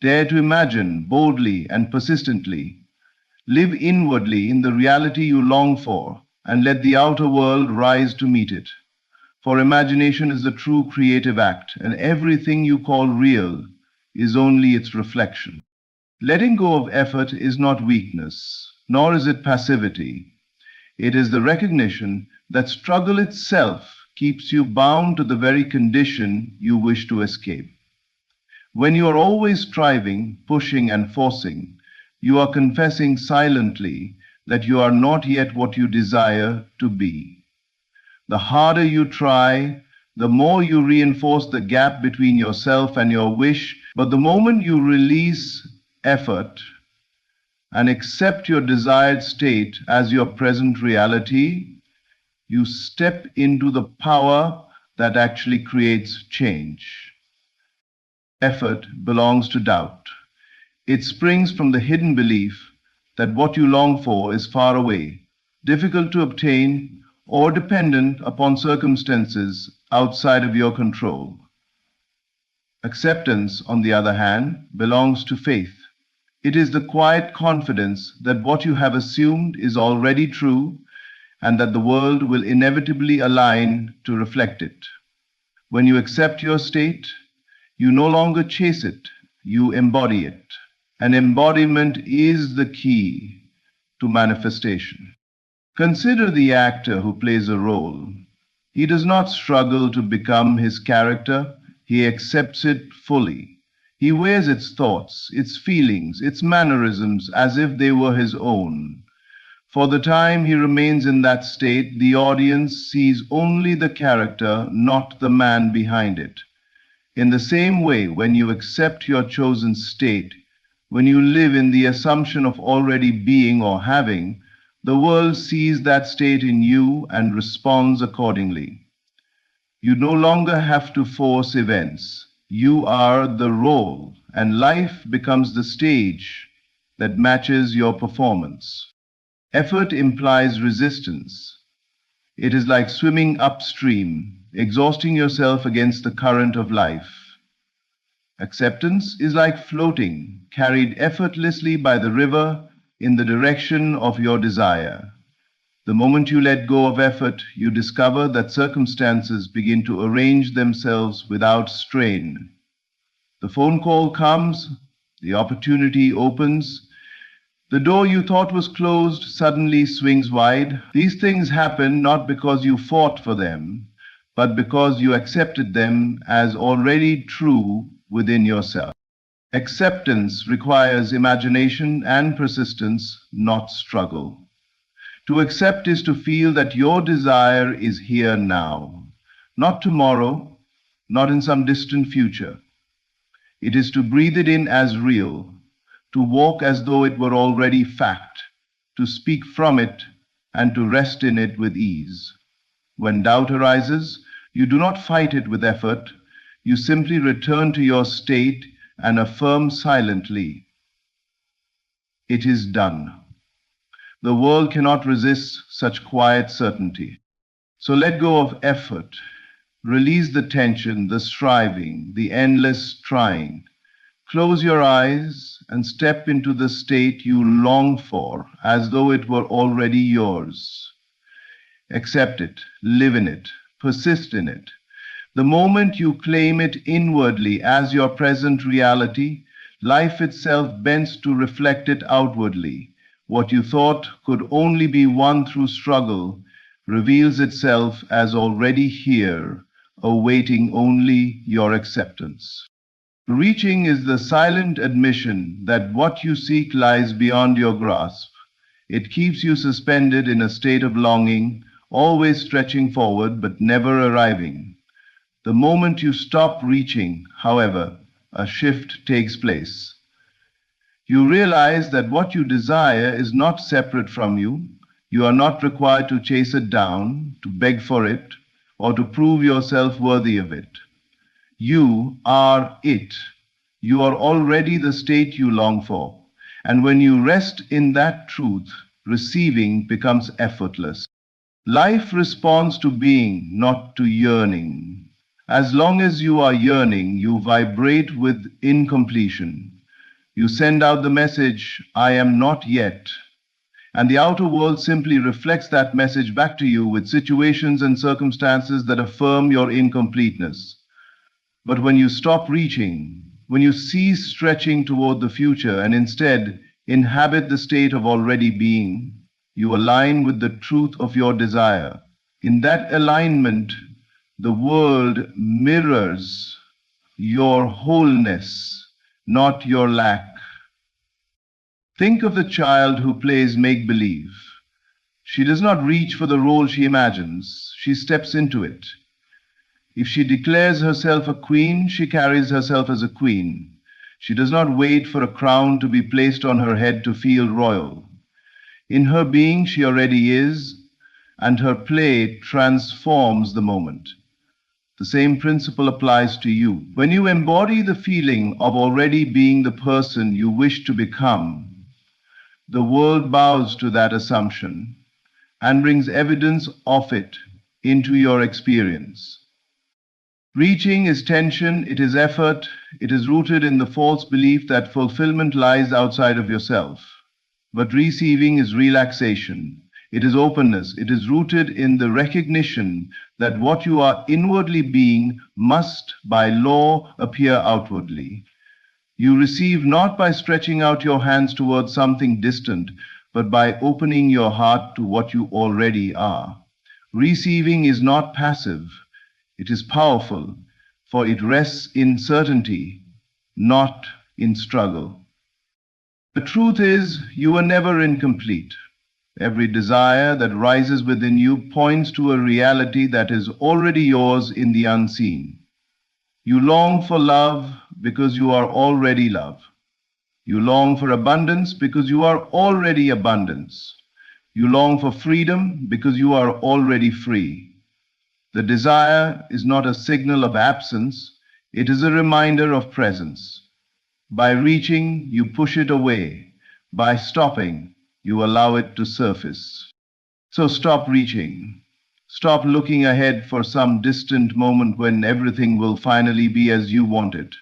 Dare to imagine boldly and persistently. Live inwardly in the reality you long for, and let the outer world rise to meet it. For imagination is the true creative act, and everything you call real is only its reflection. Letting go of effort is not weakness, nor is it passivity. It is the recognition that struggle itself keeps you bound to the very condition you wish to escape. When you are always striving, pushing, and forcing, you are confessing silently that you are not yet what you desire to be. The harder you try, the more you reinforce the gap between yourself and your wish. But the moment you release effort and accept your desired state as your present reality, you step into the power that actually creates change. Effort belongs to doubt. It springs from the hidden belief that what you long for is far away, difficult to obtain, or dependent upon circumstances outside of your control. Acceptance, on the other hand, belongs to faith. It is the quiet confidence that what you have assumed is already true and that the world will inevitably align to reflect it. When you accept your state, you no longer chase it, you embody it. And embodiment is the key to manifestation. Consider the actor who plays a role. He does not struggle to become his character, he accepts it fully. He wears its thoughts, its feelings, its mannerisms as if they were his own. For the time he remains in that state, the audience sees only the character, not the man behind it. In the same way, when you accept your chosen state, when you live in the assumption of already being or having, the world sees that state in you and responds accordingly. You no longer have to force events. You are the role, and life becomes the stage that matches your performance. Effort implies resistance. It is like swimming upstream, exhausting yourself against the current of life. Acceptance is like floating, carried effortlessly by the river in the direction of your desire. The moment you let go of effort, you discover that circumstances begin to arrange themselves without strain. The phone call comes, the opportunity opens, the door you thought was closed suddenly swings wide. These things happen not because you fought for them, but because you accepted them as already true within yourself. Acceptance requires imagination and persistence, not struggle. To accept is to feel that your desire is here now, not tomorrow, not in some distant future. It is to breathe it in as real, to walk as though it were already fact, to speak from it, and to rest in it with ease. When doubt arises, you do not fight it with effort, you simply return to your state and affirm silently, "It is done." The world cannot resist such quiet certainty. So let go of effort. Release the tension, the striving, the endless trying. Close your eyes and step into the state you long for as though it were already yours. Accept it, live in it, persist in it. The moment you claim it inwardly as your present reality, life itself bends to reflect it outwardly. What you thought could only be won through struggle reveals itself as already here, awaiting only your acceptance. Reaching is the silent admission that what you seek lies beyond your grasp. It keeps you suspended in a state of longing, always stretching forward but never arriving. The moment you stop reaching, however, a shift takes place. You realize that what you desire is not separate from you. You are not required to chase it down, to beg for it, or to prove yourself worthy of it. You are it. You are already the state you long for. And when you rest in that truth, receiving becomes effortless. Life responds to being, not to yearning. As long as you are yearning, you vibrate with incompletion. You send out the message, "I am not yet." And the outer world simply reflects that message back to you with situations and circumstances that affirm your incompleteness. But when you stop reaching, when you cease stretching toward the future and instead inhabit the state of already being, you align with the truth of your desire. In that alignment, the world mirrors your wholeness, not your lack. Think of the child who plays make-believe. She does not reach for the role she imagines. She steps into it. If she declares herself a queen, she carries herself as a queen. She does not wait for a crown to be placed on her head to feel royal. In her being, she already is, and her play transforms the moment. The same principle applies to you. When you embody the feeling of already being the person you wish to become, the world bows to that assumption and brings evidence of it into your experience. Reaching is tension, it is effort, it is rooted in the false belief that fulfillment lies outside of yourself. But receiving is relaxation, it is openness, it is rooted in the recognition that what you are inwardly being must, by law, appear outwardly. You receive not by stretching out your hands towards something distant, but by opening your heart to what you already are. Receiving is not passive, it is powerful, for it rests in certainty, not in struggle. The truth is, you are never incomplete. Every desire that rises within you points to a reality that is already yours in the unseen. You long for love because you are already love. You long for abundance because you are already abundance. You long for freedom because you are already free. The desire is not a signal of absence, it is a reminder of presence. By reaching, you push it away. By stopping, you allow it to surface. So stop reaching. Stop looking ahead for some distant moment when everything will finally be as you want it.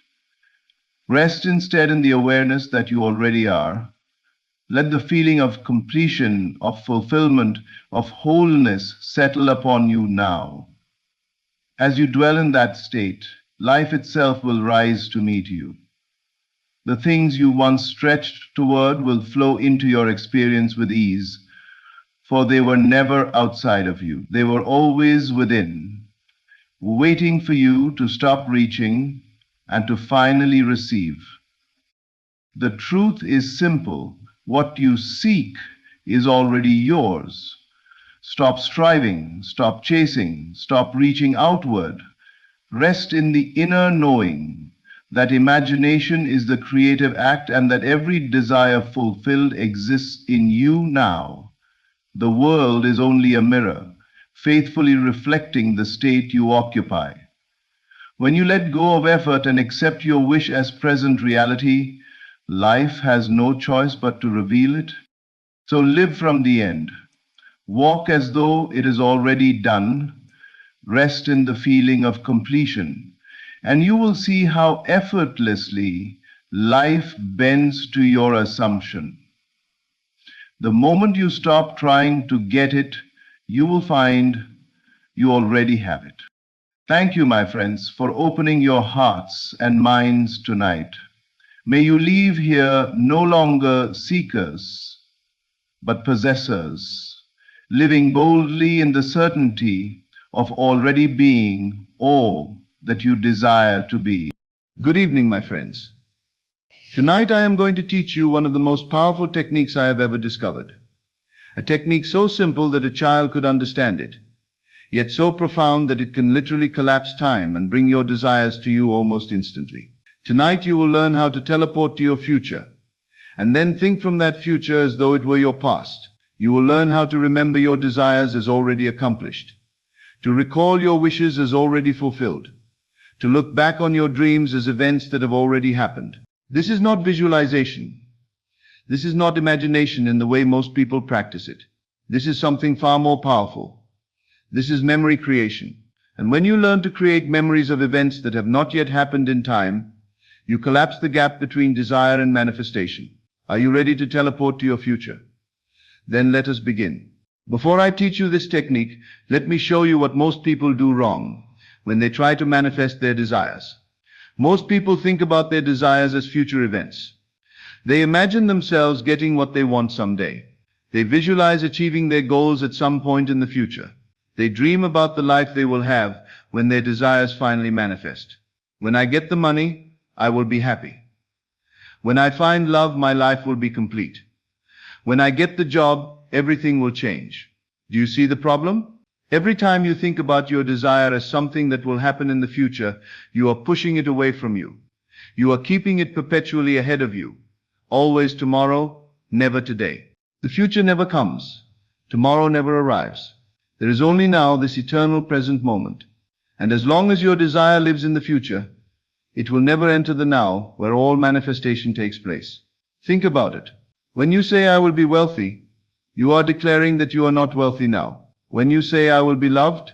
Rest instead in the awareness that you already are. Let the feeling of completion, of fulfillment, of wholeness settle upon you now. As you dwell in that state, life itself will rise to meet you. The things you once stretched toward will flow into your experience with ease, for they were never outside of you. They were always within, waiting for you to stop reaching and to finally receive. The truth is simple. What you seek is already yours. Stop striving, stop chasing, stop reaching outward. Rest in the inner knowing that imagination is the creative act and that every desire fulfilled exists in you now. The world is only a mirror, faithfully reflecting the state you occupy. When you let go of effort and accept your wish as present reality, life has no choice but to reveal it. So live from the end. Walk as though it is already done. Rest in the feeling of completion, and you will see how effortlessly life bends to your assumption. The moment you stop trying to get it, you will find you already have it. Thank you, my friends, for opening your hearts and minds tonight. May you leave here no longer seekers, but possessors, living boldly in the certainty of already being all that you desire to be. Good evening, my friends. Tonight I am going to teach you one of the most powerful techniques I have ever discovered. A technique so simple that a child could understand it, yet so profound that it can literally collapse time and bring your desires to you almost instantly. Tonight you will learn how to teleport to your future, and then think from that future as though it were your past. You will learn how to remember your desires as already accomplished, to recall your wishes as already fulfilled, to look back on your dreams as events that have already happened. This is not visualization. This is not imagination in the way most people practice it. This is something far more powerful. This is memory creation. And when you learn to create memories of events that have not yet happened in time, you collapse the gap between desire and manifestation. Are you ready to teleport to your future? Then let us begin. Before I teach you this technique, let me show you what most people do wrong when they try to manifest their desires. Most people think about their desires as future events. They imagine themselves getting what they want someday. They visualize achieving their goals at some point in the future. They dream about the life they will have when their desires finally manifest. When I get the money, I will be happy. When I find love, my life will be complete. When I get the job, everything will change. Do you see the problem? Every time you think about your desire as something that will happen in the future, you are pushing it away from you. You are keeping it perpetually ahead of you. Always tomorrow, never today. The future never comes. Tomorrow never arrives. There is only now, this eternal present moment. And as long as your desire lives in the future, it will never enter the now, where all manifestation takes place. Think about it. When you say, I will be wealthy, you are declaring that you are not wealthy now. When you say, I will be loved,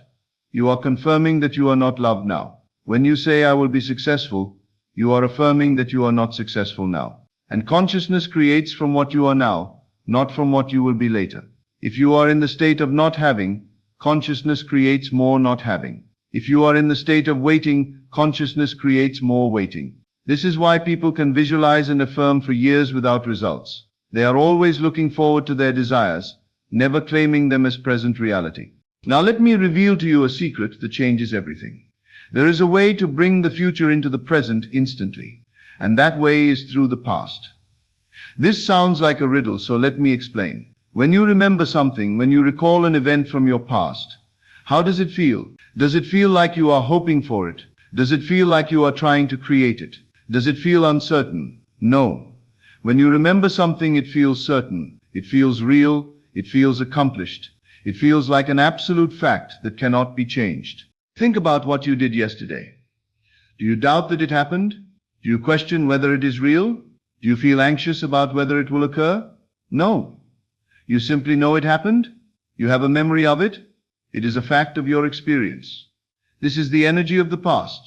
you are confirming that you are not loved now. When you say, I will be successful, you are affirming that you are not successful now. And consciousness creates from what you are now, not from what you will be later. If you are in the state of not having, consciousness creates more not having. If you are in the state of waiting, consciousness creates more waiting. This is why people can visualize and affirm for years without results. They are always looking forward to their desires, never claiming them as present reality. Now let me reveal to you a secret that changes everything. There is a way to bring the future into the present instantly, and that way is through the past. This sounds like a riddle, so let me explain. When you remember something, when you recall an event from your past, how does it feel? Does it feel like you are hoping for it? Does it feel like you are trying to create it? Does it feel uncertain? No. When you remember something, it feels certain. It feels real. It feels accomplished. It feels like an absolute fact that cannot be changed. Think about what you did yesterday. Do you doubt that it happened? Do you question whether it is real? Do you feel anxious about whether it will occur? No. You simply know it happened. You have a memory of it. It is a fact of your experience. This is the energy of the past.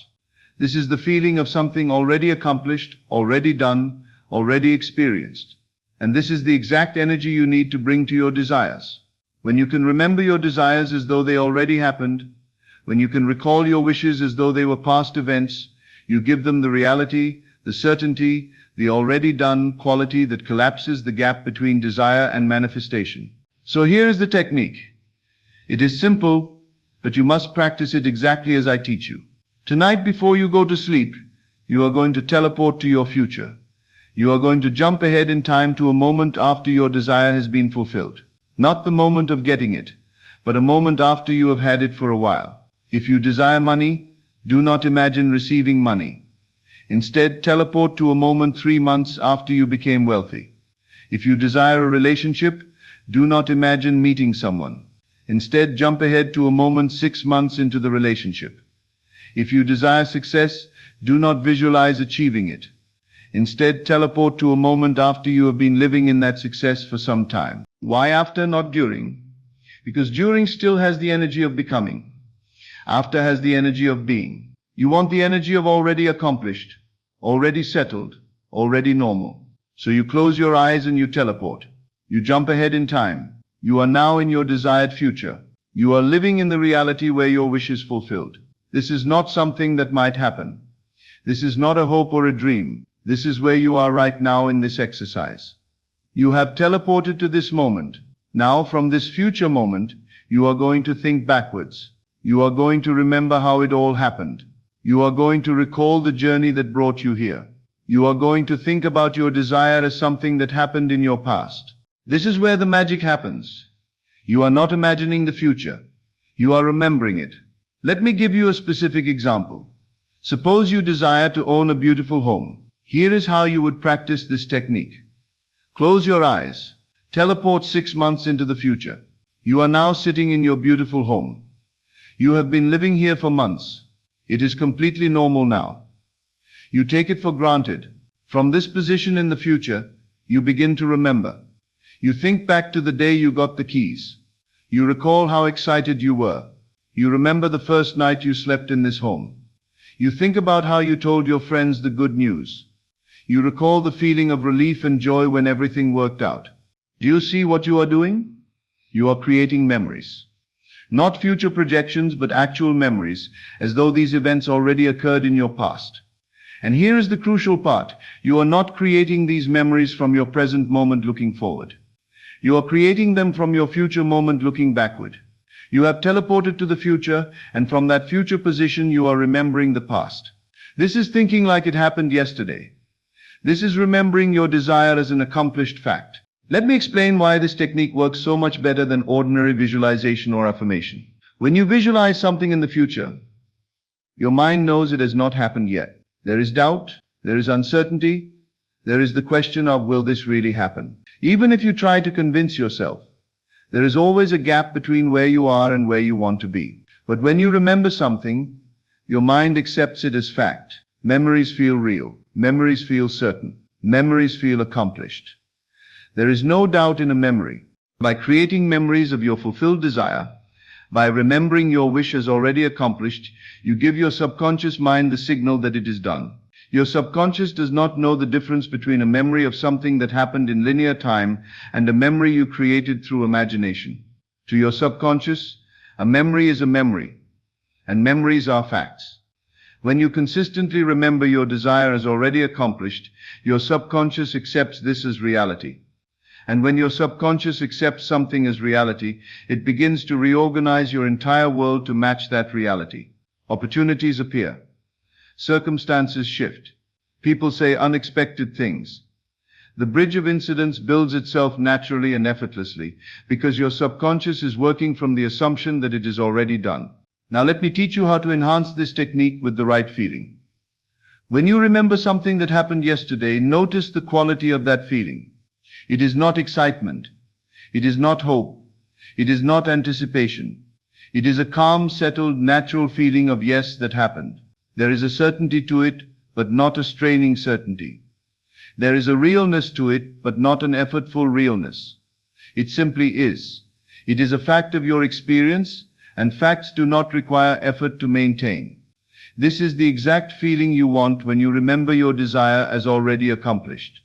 This is the feeling of something already accomplished, already done, already experienced. And this is the exact energy you need to bring to your desires. When you can remember your desires as though they already happened, when you can recall your wishes as though they were past events, you give them the reality, the certainty, the already done quality that collapses the gap between desire and manifestation. So here is the technique. It is simple, but you must practice it exactly as I teach you. Tonight, before you go to sleep, you are going to teleport to your future. You are going to jump ahead in time to a moment after your desire has been fulfilled. Not the moment of getting it, but a moment after you have had it for a while. If you desire money, do not imagine receiving money. Instead, teleport to a moment 3 months after you became wealthy. If you desire a relationship, do not imagine meeting someone. Instead, jump ahead to a moment 6 months into the relationship. If you desire success, do not visualize achieving it. Instead, teleport to a moment after you have been living in that success for some time. Why after, not during? Because during still has the energy of becoming. After has the energy of being. You want the energy of already accomplished, already settled, already normal. So you close your eyes and you teleport. You jump ahead in time. You are now in your desired future. You are living in the reality where your wish is fulfilled. This is not something that might happen. This is not a hope or a dream. This is where you are right now in this exercise. You have teleported to this moment. Now, from this future moment, you are going to think backwards. You are going to remember how it all happened. You are going to recall the journey that brought you here. You are going to think about your desire as something that happened in your past. This is where the magic happens. You are not imagining the future. You are remembering it. Let me give you a specific example. Suppose you desire to own a beautiful home. Here is how you would practice this technique. Close your eyes. Teleport 6 months into the future. You are now sitting in your beautiful home. You have been living here for months. It is completely normal now. You take it for granted. From this position in the future, you begin to remember. You think back to the day you got the keys. You recall how excited you were. You remember the first night you slept in this home. You think about how you told your friends the good news. You recall the feeling of relief and joy when everything worked out. Do you see what you are doing? You are creating memories. Not future projections, but actual memories, as though these events already occurred in your past. And here is the crucial part. You are not creating these memories from your present moment looking forward. You are creating them from your future moment looking backward. You have teleported to the future, and from that future position you are remembering the past. This is thinking like it happened yesterday. This is remembering your desire as an accomplished fact. Let me explain why this technique works so much better than ordinary visualization or affirmation. When you visualize something in the future, your mind knows it has not happened yet. There is doubt, there is uncertainty, there is the question of, will this really happen? Even if you try to convince yourself, there is always a gap between where you are and where you want to be. But when you remember something, your mind accepts it as fact. Memories feel real. Memories feel certain. Memories feel accomplished. There is no doubt in a memory. By creating memories of your fulfilled desire, By remembering your wish as already accomplished, you give your subconscious mind the signal that it is done. Your subconscious does not know the difference between a memory of something that happened in linear time and a memory you created through imagination. To your subconscious, a memory is a memory, and memories are facts. When you consistently remember your desire as already accomplished, your subconscious accepts this as reality. And when your subconscious accepts something as reality, it begins to reorganize your entire world to match that reality. Opportunities appear. Circumstances shift. People say unexpected things. The bridge of incidents builds itself naturally and effortlessly because your subconscious is working from the assumption that it is already done. Now let me teach you how to enhance this technique with the right feeling. When you remember something that happened yesterday, notice the quality of that feeling. It is not excitement. It is not hope. It is not anticipation. It is a calm, settled, natural feeling of yes, that happened. There is a certainty to it, but not a straining certainty. There is a realness to it, but not an effortful realness. It simply is. It is a fact of your experience, and facts do not require effort to maintain. This is the exact feeling you want when you remember your desire as already accomplished.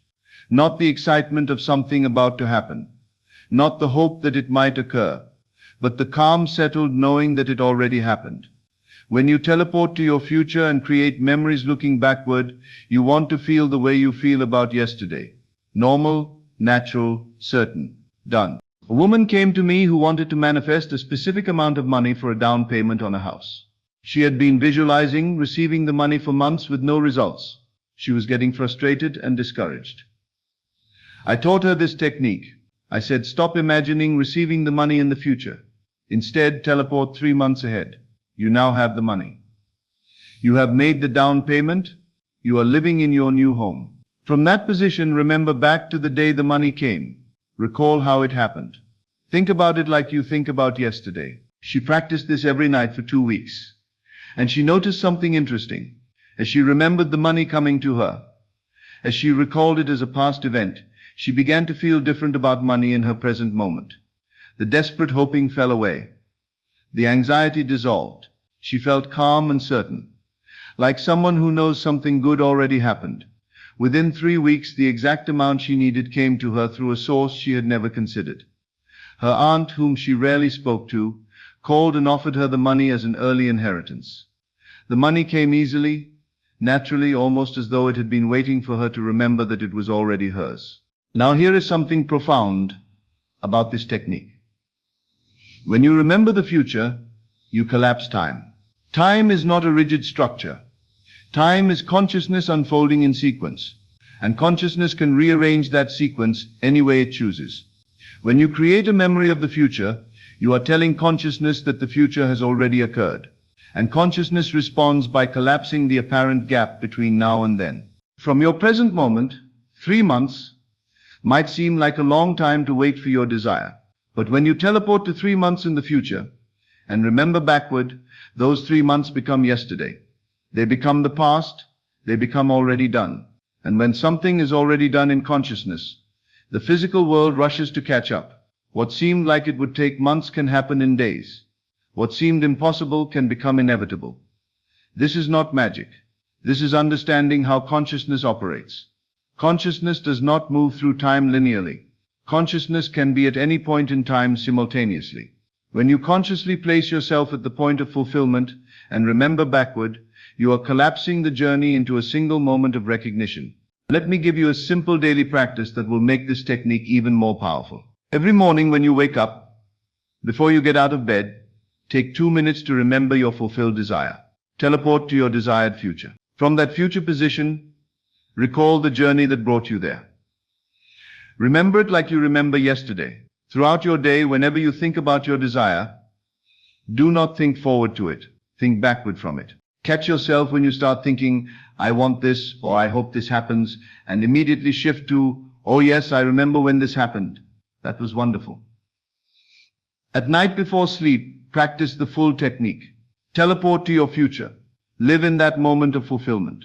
Not the excitement of something about to happen, not the hope that it might occur, but the calm, settled knowing that it already happened. When you teleport to your future and create memories looking backward, you want to feel the way you feel about yesterday. Normal, natural, certain. Done. A woman came to me who wanted to manifest a specific amount of money for a down payment on a house. She had been visualizing receiving the money for months with no results. She was getting frustrated and discouraged. I taught her this technique. I said, stop imagining receiving the money in the future. Instead, teleport 3 months ahead. You now have the money. You have made the down payment. You are living in your new home. From that position, remember back to the day the money came. Recall how it happened. Think about it like you think about yesterday. She practiced this every night for 2 weeks. And she noticed something interesting. As she remembered the money coming to her, as she recalled it as a past event, she began to feel different about money in her present moment. The desperate hoping fell away. The anxiety dissolved. She felt calm and certain, like someone who knows something good already happened. Within 3 weeks, the exact amount she needed came to her through a source she had never considered. Her aunt, whom she rarely spoke to, called and offered her the money as an early inheritance. The money came easily, naturally, almost as though it had been waiting for her to remember that it was already hers. Now here is something profound about this technique. When you remember the future, you collapse time. Time is not a rigid structure. Time is consciousness unfolding in sequence, and consciousness can rearrange that sequence any way it chooses. When you create a memory of the future, you are telling consciousness that the future has already occurred, and consciousness responds by collapsing the apparent gap between now and then. From your present moment, 3 months might seem like a long time to wait for your desire. But when you teleport to 3 months in the future and remember backward, those 3 months become yesterday. They become the past. They become already done. And when something is already done in consciousness, the physical world rushes to catch up. What seemed like it would take months can happen in days. What seemed impossible can become inevitable. This is not magic. This is understanding how consciousness operates. Consciousness does not move through time linearly. Consciousness can be at any point in time simultaneously. When you consciously place yourself at the point of fulfillment and remember backward, you are collapsing the journey into a single moment of recognition. Let me give you a simple daily practice that will make this technique even more powerful. Every morning when you wake up, before you get out of bed, take 2 minutes to remember your fulfilled desire. Teleport to your desired future. From that future position, recall the journey that brought you there. Remember it like you remember yesterday. Throughout your day, whenever you think about your desire, do not think forward to it. Think backward from it. Catch yourself when you start thinking, I want this, or I hope this happens, and immediately shift to, oh yes, I remember when this happened. That was wonderful. At night before sleep, practice the full technique. Teleport to your future. Live in that moment of fulfillment.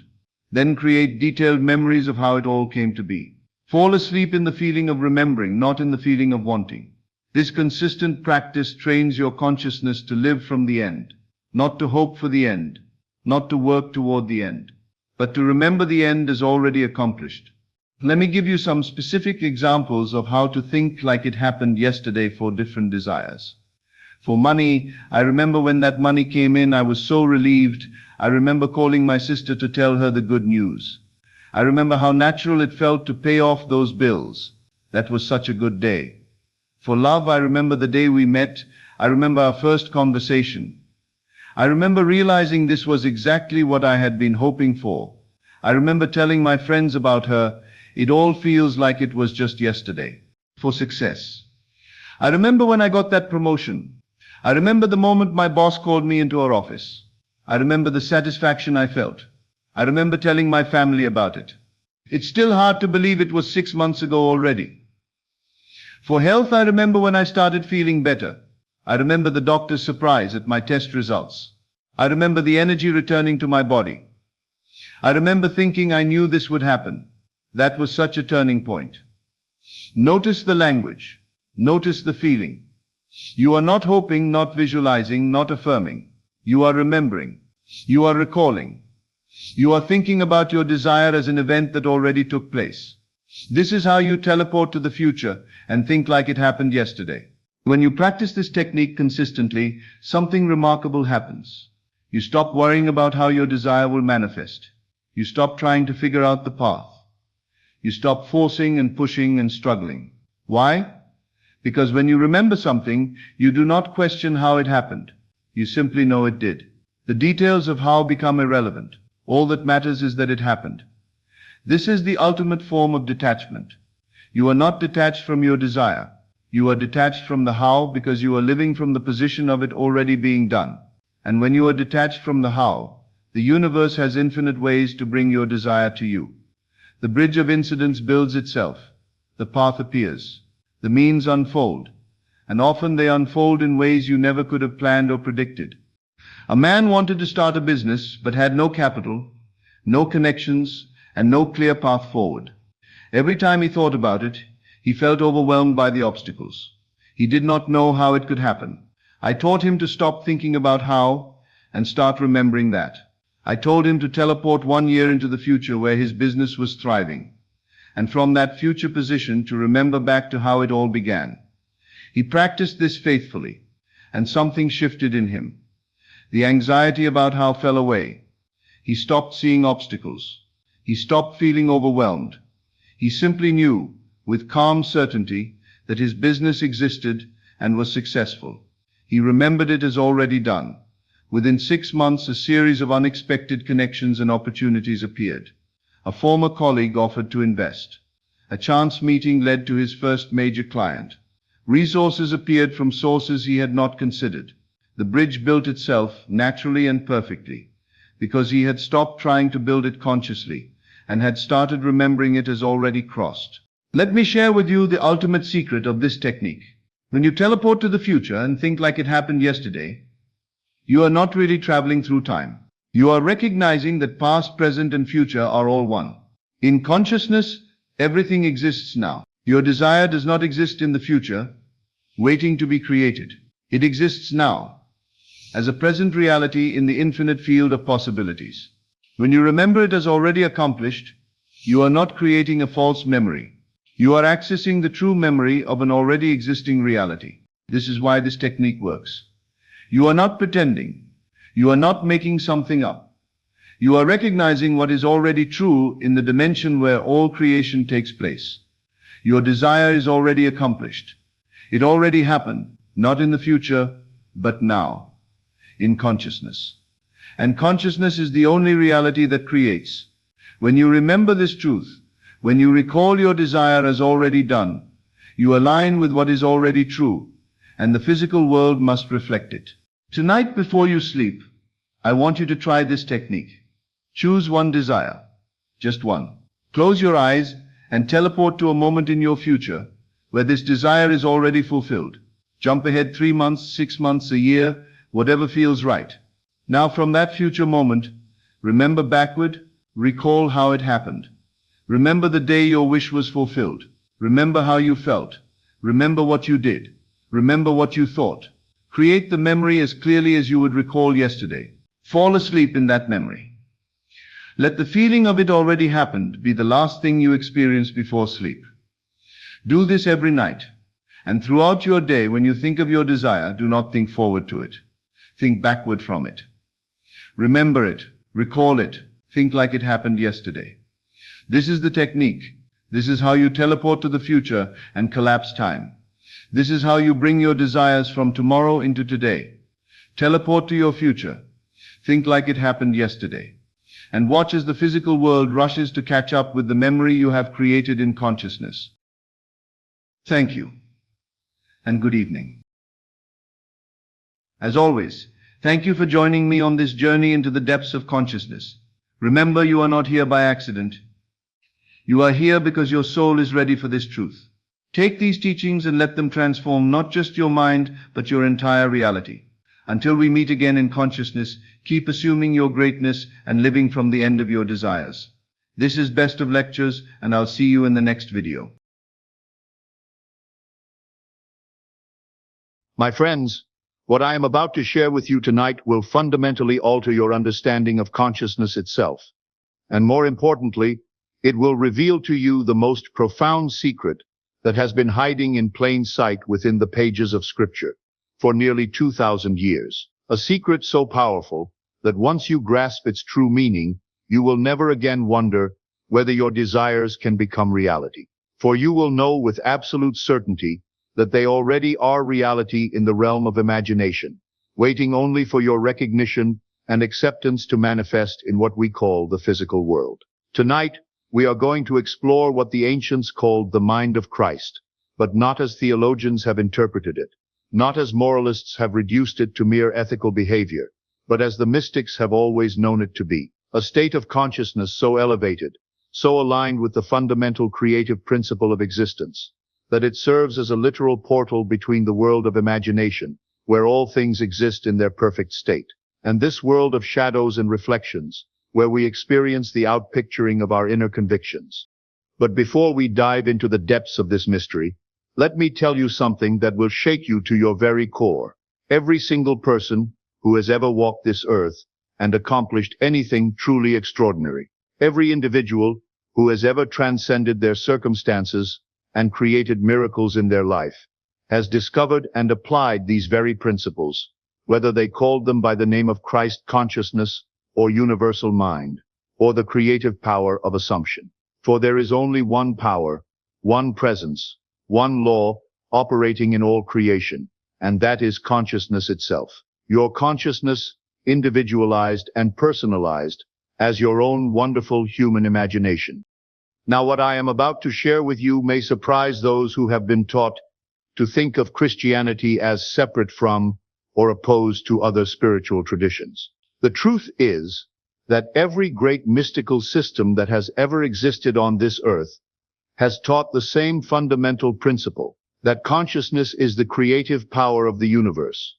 Then create detailed memories of how it all came to be. Fall asleep in the feeling of remembering, not in the feeling of wanting. This consistent practice trains your consciousness to live from the end, not to hope for the end, not to work toward the end, but to remember the end as already accomplished. Let me give you some specific examples of how to think like it happened yesterday for different desires. For money, I remember when that money came in, I was so relieved. I remember calling my sister to tell her the good news. I remember how natural it felt to pay off those bills. That was such a good day. For love, I remember the day we met. I remember our first conversation. I remember realizing this was exactly what I had been hoping for. I remember telling my friends about her. It all feels like it was just yesterday. For success, I remember when I got that promotion. I remember the moment my boss called me into her office. I remember the satisfaction I felt. I remember telling my family about it. It's still hard to believe it was 6 months ago already. For health, I remember when I started feeling better. I remember the doctor's surprise at my test results. I remember the energy returning to my body. I remember thinking I knew this would happen. That was such a turning point. Notice the language. Notice the feeling. You are not hoping, not visualizing, not affirming. You are remembering. You are recalling. You are thinking about your desire as an event that already took place. This is how you teleport to the future and think like it happened yesterday. When you practice this technique consistently, something remarkable happens. You stop worrying about how your desire will manifest. You stop trying to figure out the path. You stop forcing and pushing and struggling. Why? Because when you remember something, you do not question how it happened. You simply know it did. The details of how become irrelevant. All that matters is that it happened. This is the ultimate form of detachment. You are not detached from your desire. You are detached from the how because you are living from the position of it already being done. And when you are detached from the how, the universe has infinite ways to bring your desire to you. The bridge of incidents builds itself. The path appears. The means unfold. And often they unfold in ways you never could have planned or predicted. A man wanted to start a business but had no capital, no connections, and no clear path forward. Every time he thought about it, he felt overwhelmed by the obstacles. He did not know how it could happen. I taught him to stop thinking about how and start remembering that. I told him to teleport 1 year into the future where his business was thriving, and from that future position to remember back to how it all began. He practiced this faithfully, and something shifted in him. The anxiety about how fell away. He stopped seeing obstacles. He stopped feeling overwhelmed. He simply knew, with calm certainty, that his business existed and was successful. He remembered it as already done. Within 6 months, a series of unexpected connections and opportunities appeared. A former colleague offered to invest. A chance meeting led to his first major client. Resources appeared from sources he had not considered. The bridge built itself naturally and perfectly, because he had stopped trying to build it consciously and had started remembering it as already crossed. Let me share with you the ultimate secret of this technique. When you teleport to the future and think like it happened yesterday, you are not really traveling through time. You are recognizing that past, present, and future are all one. In consciousness, everything exists now. Your desire does not exist in the future, waiting to be created. It exists now, as a present reality in the infinite field of possibilities. When you remember it as already accomplished, you are not creating a false memory. You are accessing the true memory of an already existing reality. This is why this technique works. You are not pretending. You are not making something up. You are recognizing what is already true in the dimension where all creation takes place. Your desire is already accomplished. It already happened, not in the future, but now, in consciousness. And consciousness is the only reality that creates. When you remember this truth, when you recall your desire as already done, you align with what is already true, and the physical world must reflect it. Tonight before you sleep, I want you to try this technique. Choose one desire, just one. Close your eyes and teleport to a moment in your future where this desire is already fulfilled. Jump ahead 3 months, 6 months, a year, whatever feels right. Now from that future moment, remember backward, recall how it happened. Remember the day your wish was fulfilled. Remember how you felt. Remember what you did. Remember what you thought. Create the memory as clearly as you would recall yesterday. Fall asleep in that memory. Let the feeling of it already happened be the last thing you experience before sleep. Do this every night. And throughout your day, when you think of your desire, do not think forward to it. Think backward from it. Remember it. Recall it. Think like it happened yesterday. This is the technique. This is how you teleport to the future and collapse time. This is how you bring your desires from tomorrow into today. Teleport to your future. Think like it happened yesterday. And watch as the physical world rushes to catch up with the memory you have created in consciousness. Thank you. And good evening. As always, thank you for joining me on this journey into the depths of consciousness. Remember, you are not here by accident. You are here because your soul is ready for this truth. Take these teachings and let them transform not just your mind, but your entire reality. Until we meet again in consciousness, keep assuming your greatness and living from the end of your desires. This is Best of Lectures, and I'll see you in the next video. My friends, what I am about to share with you tonight will fundamentally alter your understanding of consciousness itself. And more importantly, it will reveal to you the most profound secret that has been hiding in plain sight within the pages of Scripture for nearly 2,000 years. A secret so powerful that once you grasp its true meaning, you will never again wonder whether your desires can become reality. For you will know with absolute certainty that they already are reality in the realm of imagination, waiting only for your recognition and acceptance to manifest in what we call the physical world. Tonight, we are going to explore what the ancients called the mind of Christ, but not as theologians have interpreted it, not as moralists have reduced it to mere ethical behavior, but as the mystics have always known it to be, a state of consciousness so elevated, so aligned with the fundamental creative principle of existence, that it serves as a literal portal between the world of imagination, where all things exist in their perfect state, and this world of shadows and reflections, where we experience the outpicturing of our inner convictions. But before we dive into the depths of this mystery, let me tell you something that will shake you to your very core. Every single person who has ever walked this earth and accomplished anything truly extraordinary, every individual who has ever transcended their circumstances and created miracles in their life, has discovered and applied these very principles, whether they called them by the name of Christ consciousness, or universal mind, or the creative power of assumption. For there is only one power, one presence, one law operating in all creation, and that is consciousness itself. Your consciousness, individualized and personalized as your own wonderful human imagination. Now, what I am about to share with you may surprise those who have been taught to think of Christianity as separate from or opposed to other spiritual traditions. The truth is that every great mystical system that has ever existed on this earth has taught the same fundamental principle, that consciousness is the creative power of the universe,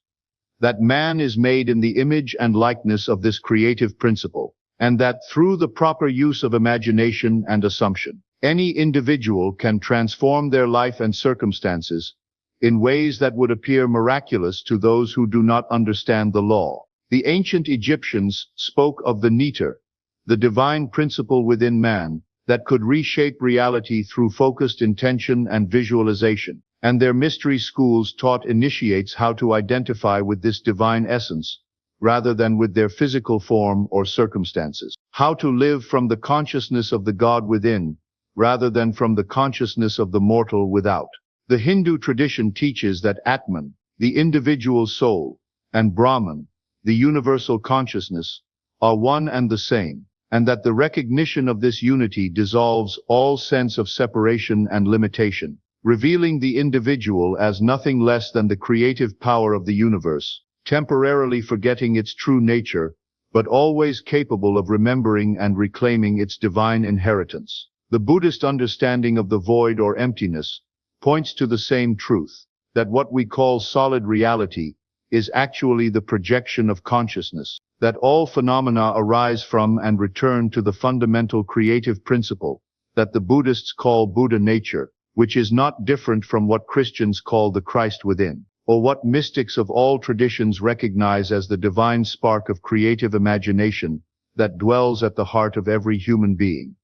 that man is made in the image and likeness of this creative principle, and that through the proper use of imagination and assumption, any individual can transform their life and circumstances in ways that would appear miraculous to those who do not understand the law. The ancient Egyptians spoke of the neter, the divine principle within man that could reshape reality through focused intention and visualization, and their mystery schools taught initiates how to identify with this divine essence rather than with their physical form or circumstances, how to live from the consciousness of the God within rather than from the consciousness of the mortal without. The Hindu tradition teaches that Atman, the individual soul, and Brahman, the universal consciousness, are one and the same, and that the recognition of this unity dissolves all sense of separation and limitation, revealing the individual as nothing less than the creative power of the universe, temporarily forgetting its true nature, but always capable of remembering and reclaiming its divine inheritance. The Buddhist understanding of the void or emptiness points to the same truth, that what we call solid reality is actually the projection of consciousness, that all phenomena arise from and return to the fundamental creative principle that the Buddhists call Buddha nature, which is not different from what Christians call the Christ within, or what mystics of all traditions recognize as the divine spark of creative imagination that dwells at the heart of every human being.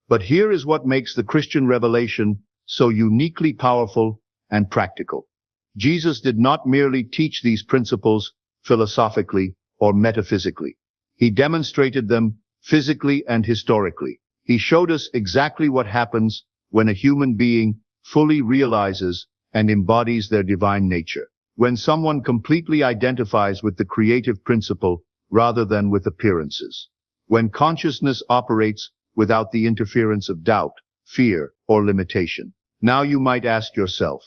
But here is what makes the Christian revelation so uniquely powerful and practical. Jesus did not merely teach these principles philosophically or metaphysically. He demonstrated them physically and historically. He showed us exactly what happens when a human being fully realizes and embodies their divine nature. When someone completely identifies with the creative principle rather than with appearances. When consciousness operates without the interference of doubt, fear, or limitation. Now you might ask yourself,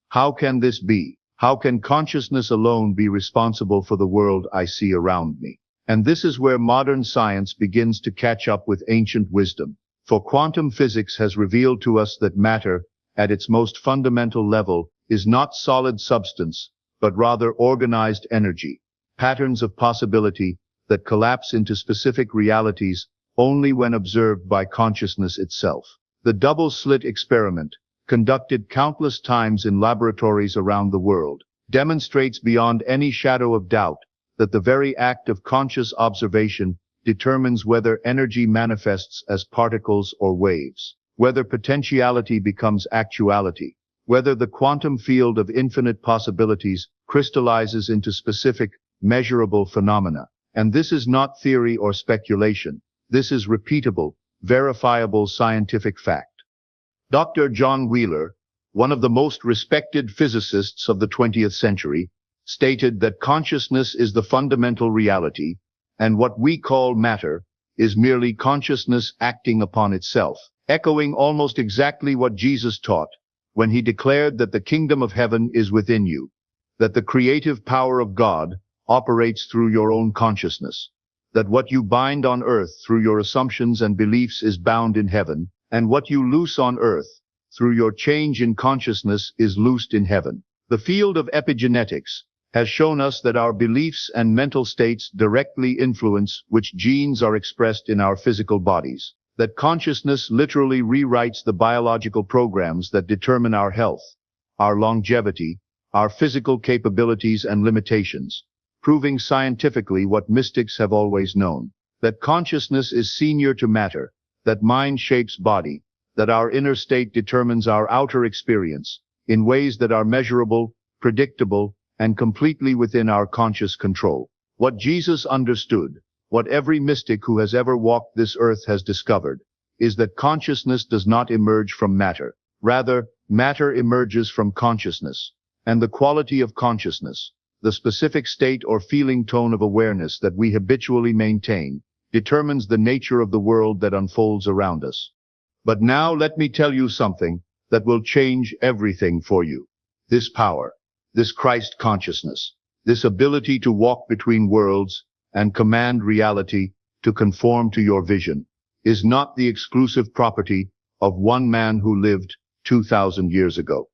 how can this be? How can consciousness alone be responsible for the world I see around me? And this is where modern science begins to catch up with ancient wisdom. For quantum physics has revealed to us that matter, at its most fundamental level, is not solid substance, but rather organized energy, patterns of possibility that collapse into specific realities only when observed by consciousness itself. The double-slit experiment, conducted countless times in laboratories around the world, demonstrates beyond any shadow of doubt that the very act of conscious observation determines whether energy manifests as particles or waves, whether potentiality becomes actuality, whether the quantum field of infinite possibilities crystallizes into specific, measurable phenomena. And this is not theory or speculation. This is repeatable, verifiable scientific fact. Dr. John Wheeler, one of the most respected physicists of the 20th century, stated that consciousness is the fundamental reality, and what we call matter is merely consciousness acting upon itself, echoing almost exactly what Jesus taught when he declared that the kingdom of heaven is within you, that the creative power of God operates through your own consciousness, that what you bind on earth through your assumptions and beliefs is bound in heaven, and what you loose on earth through your change in consciousness is loosed in heaven. The field of epigenetics has shown us that our beliefs and mental states directly influence which genes are expressed in our physical bodies, that consciousness literally rewrites the biological programs that determine our health, our longevity, our physical capabilities and limitations, proving scientifically what mystics have always known, that consciousness is senior to matter, that mind shapes body, that our inner state determines our outer experience in ways that are measurable, predictable, and completely within our conscious control. What Jesus understood, what every mystic who has ever walked this earth has discovered, is that consciousness does not emerge from matter. Rather, matter emerges from consciousness, and the quality of consciousness, the specific state or feeling tone of awareness that we habitually maintain, determines the nature of the world that unfolds around us. But now let me tell you something that will change everything for you. This power, this Christ consciousness, this ability to walk between worlds and command reality to conform to your vision, is not the exclusive property of one man who lived 2,000 years ago.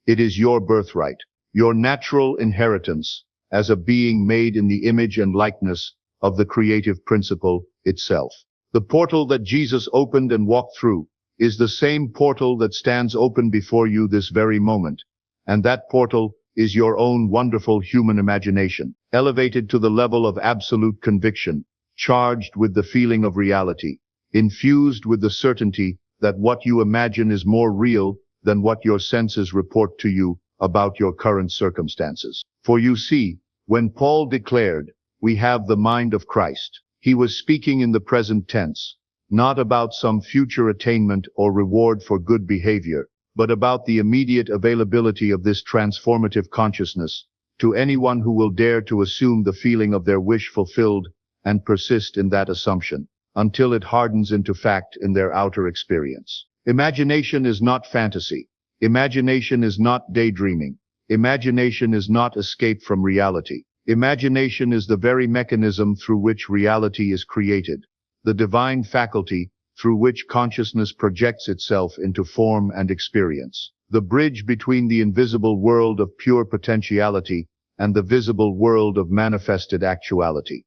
It is your birthright, your natural inheritance as a being made in the image and likeness of the creative principle itself. The portal that Jesus opened and walked through is the same portal that stands open before you this very moment, and that portal is your own wonderful human imagination, elevated to the level of absolute conviction, charged with the feeling of reality, infused with the certainty that what you imagine is more real than what your senses report to you about your current circumstances. For you see, when Paul declared, "We have the mind of Christ," he was speaking in the present tense, not about some future attainment or reward for good behavior, but about the immediate availability of this transformative consciousness to anyone who will dare to assume the feeling of their wish fulfilled and persist in that assumption until it hardens into fact in their outer experience. Imagination is not fantasy. Imagination is not daydreaming. Imagination is not escape from reality. Imagination is the very mechanism through which reality is created, the divine faculty through which consciousness projects itself into form and experience, the bridge between the invisible world of pure potentiality and the visible world of manifested actuality.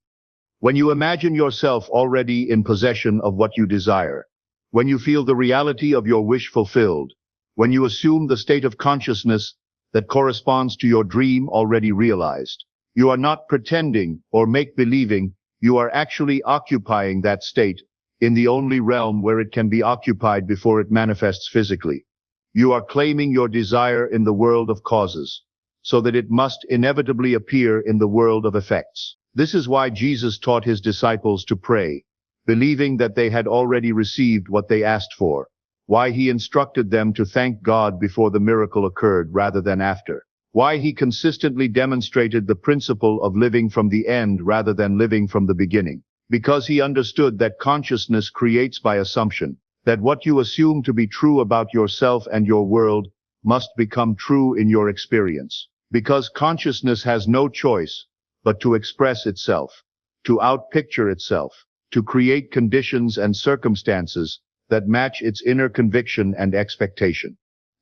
When you imagine yourself already in possession of what you desire, when you feel the reality of your wish fulfilled, when you assume the state of consciousness that corresponds to your dream already realized. You are not pretending or make-believing, you are actually occupying that state in the only realm where it can be occupied before it manifests physically. You are claiming your desire in the world of causes, so that it must inevitably appear in the world of effects. This is why Jesus taught his disciples to pray, believing that they had already received what they asked for, why he instructed them to thank God before the miracle occurred rather than after, why he consistently demonstrated the principle of living from the end rather than living from the beginning, because he understood that consciousness creates by assumption, that what you assume to be true about yourself and your world must become true in your experience, because consciousness has no choice but to express itself, to outpicture itself, to create conditions and circumstances that match its inner conviction and expectation.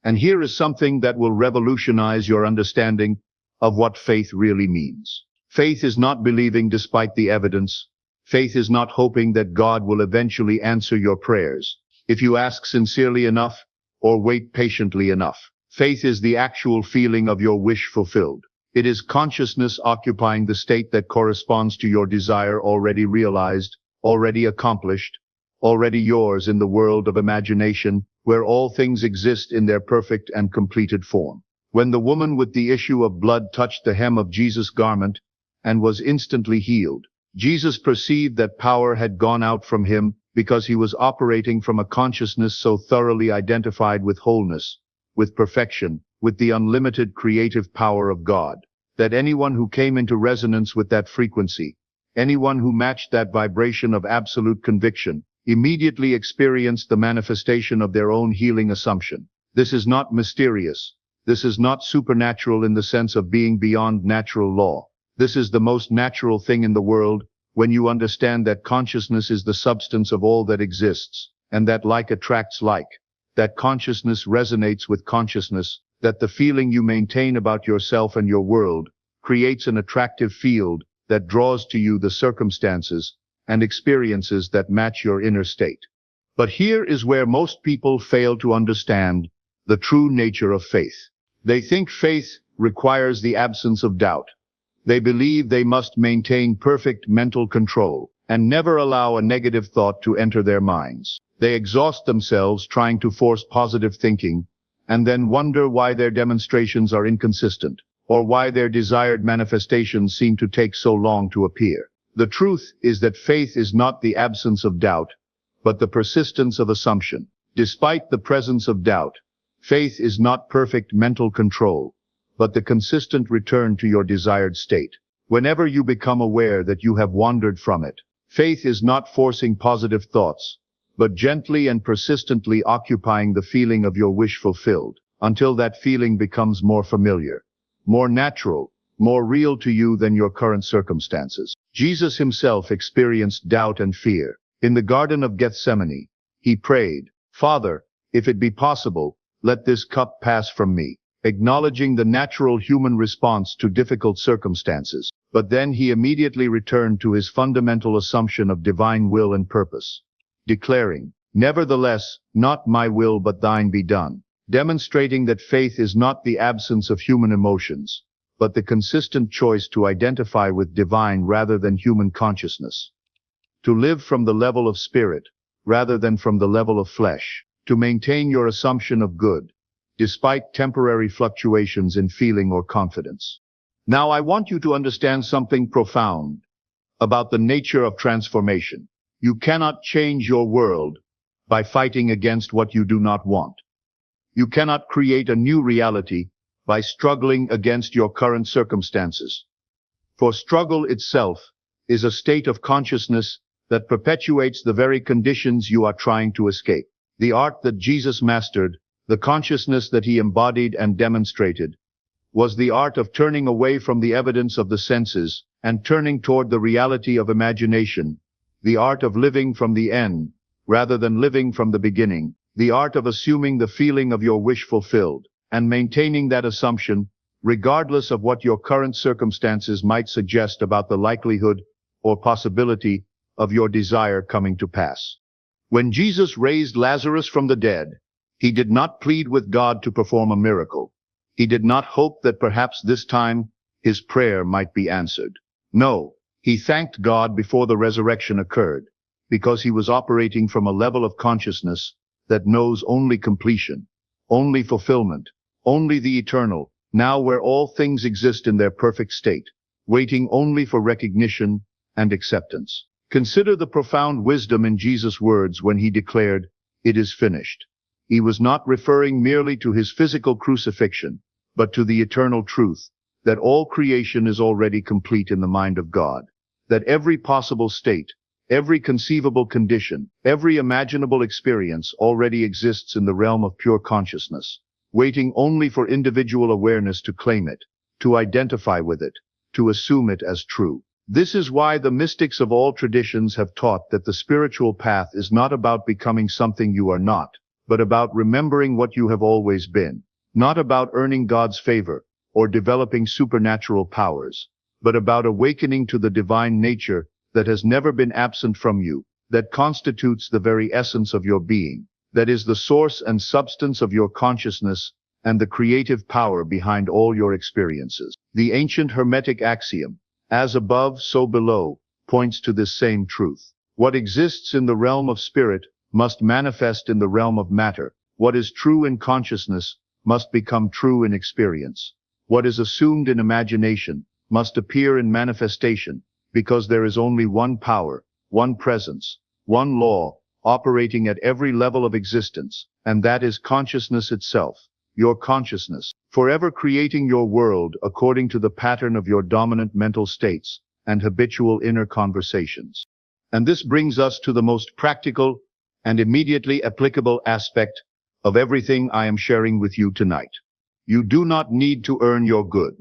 And here is something that will revolutionize your understanding of what faith really means. Faith is not believing despite the evidence. Faith is not hoping that God will eventually answer your prayers if you ask sincerely enough or wait patiently enough. Faith is the actual feeling of your wish fulfilled. It is consciousness occupying the state that corresponds to your desire already realized, already accomplished, already yours in the world of imagination, where all things exist in their perfect and completed form. When the woman with the issue of blood touched the hem of Jesus' garment and was instantly healed, Jesus perceived that power had gone out from him because he was operating from a consciousness so thoroughly identified with wholeness, with perfection, with the unlimited creative power of God, that anyone who came into resonance with that frequency, anyone who matched that vibration of absolute conviction, immediately experienced the manifestation of their own healing assumption. This is not mysterious. This is not supernatural in the sense of being beyond natural law. This is the most natural thing in the world when you understand that consciousness is the substance of all that exists, and that like attracts like, that consciousness resonates with consciousness, that the feeling you maintain about yourself and your world creates an attractive field that draws to you the circumstances and experiences that match your inner state. But here is where most people fail to understand the true nature of faith. They think faith requires the absence of doubt. They believe they must maintain perfect mental control and never allow a negative thought to enter their minds. They exhaust themselves trying to force positive thinking and then wonder why their demonstrations are inconsistent or why their desired manifestations seem to take so long to appear. The truth is that faith is not the absence of doubt, but the persistence of assumption. Despite the presence of doubt, faith is not perfect mental control, but the consistent return to your desired state. Whenever you become aware that you have wandered from it, faith is not forcing positive thoughts, but gently and persistently occupying the feeling of your wish fulfilled, until that feeling becomes more familiar, more natural, more real to you than your current circumstances. Jesus himself experienced doubt and fear. In the Garden of Gethsemane, he prayed, "Father, if it be possible, let this cup pass from me," acknowledging the natural human response to difficult circumstances. But then he immediately returned to his fundamental assumption of divine will and purpose, declaring, "Nevertheless, not my will but thine be done," demonstrating that faith is not the absence of human emotions, but the consistent choice to identify with divine rather than human consciousness. To live from the level of spirit, rather than from the level of flesh. To maintain your assumption of good, despite temporary fluctuations in feeling or confidence. Now I want you to understand something profound about the nature of transformation. You cannot change your world by fighting against what you do not want. You cannot create a new reality by struggling against your current circumstances. For struggle itself is a state of consciousness that perpetuates the very conditions you are trying to escape. The art that Jesus mastered, the consciousness that he embodied and demonstrated, was the art of turning away from the evidence of the senses and turning toward the reality of imagination, the art of living from the end rather than living from the beginning, the art of assuming the feeling of your wish fulfilled and maintaining that assumption regardless of what your current circumstances might suggest about the likelihood or possibility of your desire coming to pass. When Jesus raised Lazarus from the dead, He did not plead with God to perform a miracle. He did not hope that perhaps this time his prayer might be answered. No, he thanked God before the resurrection occurred, because he was operating from a level of consciousness that knows only completion, only fulfillment, only the eternal, now where all things exist in their perfect state, waiting only for recognition and acceptance. Consider the profound wisdom in Jesus' words when he declared, "It is finished." He was not referring merely to his physical crucifixion, but to the eternal truth that all creation is already complete in the mind of God, that every possible state, every conceivable condition, every imaginable experience already exists in the realm of pure consciousness, waiting only for individual awareness to claim it, to identify with it, to assume it as true. This is why the mystics of all traditions have taught that the spiritual path is not about becoming something you are not, but about remembering what you have always been, not about earning God's favor or developing supernatural powers, but about awakening to the divine nature that has never been absent from you, that constitutes the very essence of your being, that is the source and substance of your consciousness and the creative power behind all your experiences. The ancient Hermetic axiom, "As above, so below," points to this same truth. What exists in the realm of spirit must manifest in the realm of matter. What is true in consciousness must become true in experience. What is assumed in imagination must appear in manifestation, because there is only one power, one presence, one law, operating at every level of existence, and that is consciousness itself, your consciousness, forever creating your world according to the pattern of your dominant mental states and habitual inner conversations. And this brings us to the most practical and immediately applicable aspect of everything I am sharing with you tonight. You do not need to earn your good.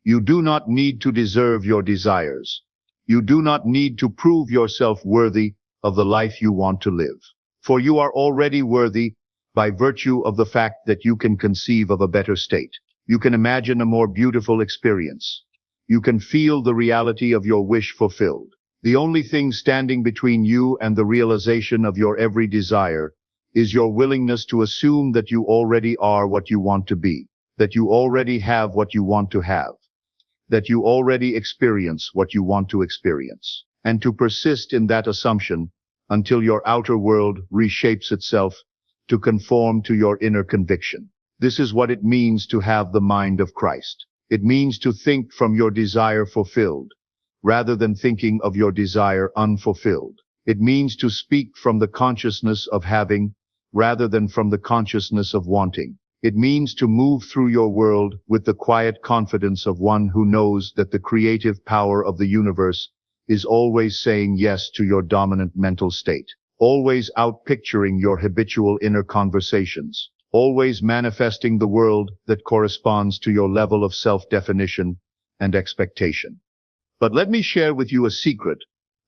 You do not need to deserve your desires. You do not need to prove yourself worthy of the life you want to live. For you are already worthy by virtue of the fact that you can conceive of a better state. You can imagine a more beautiful experience. You can feel the reality of your wish fulfilled. The only thing standing between you and the realization of your every desire is your willingness to assume that you already are what you want to be, that you already have what you want to have, that you already experience what you want to experience, and to persist in that assumption until your outer world reshapes itself to conform to your inner conviction. This is what it means to have the mind of Christ. It means to think from your desire fulfilled, rather than thinking of your desire unfulfilled. It means to speak from the consciousness of having, rather than from the consciousness of wanting. It means to move through your world with the quiet confidence of one who knows that the creative power of the universe is always saying yes to your dominant mental state, always outpicturing your habitual inner conversations, always manifesting the world that corresponds to your level of self-definition and expectation. But let me share with you a secret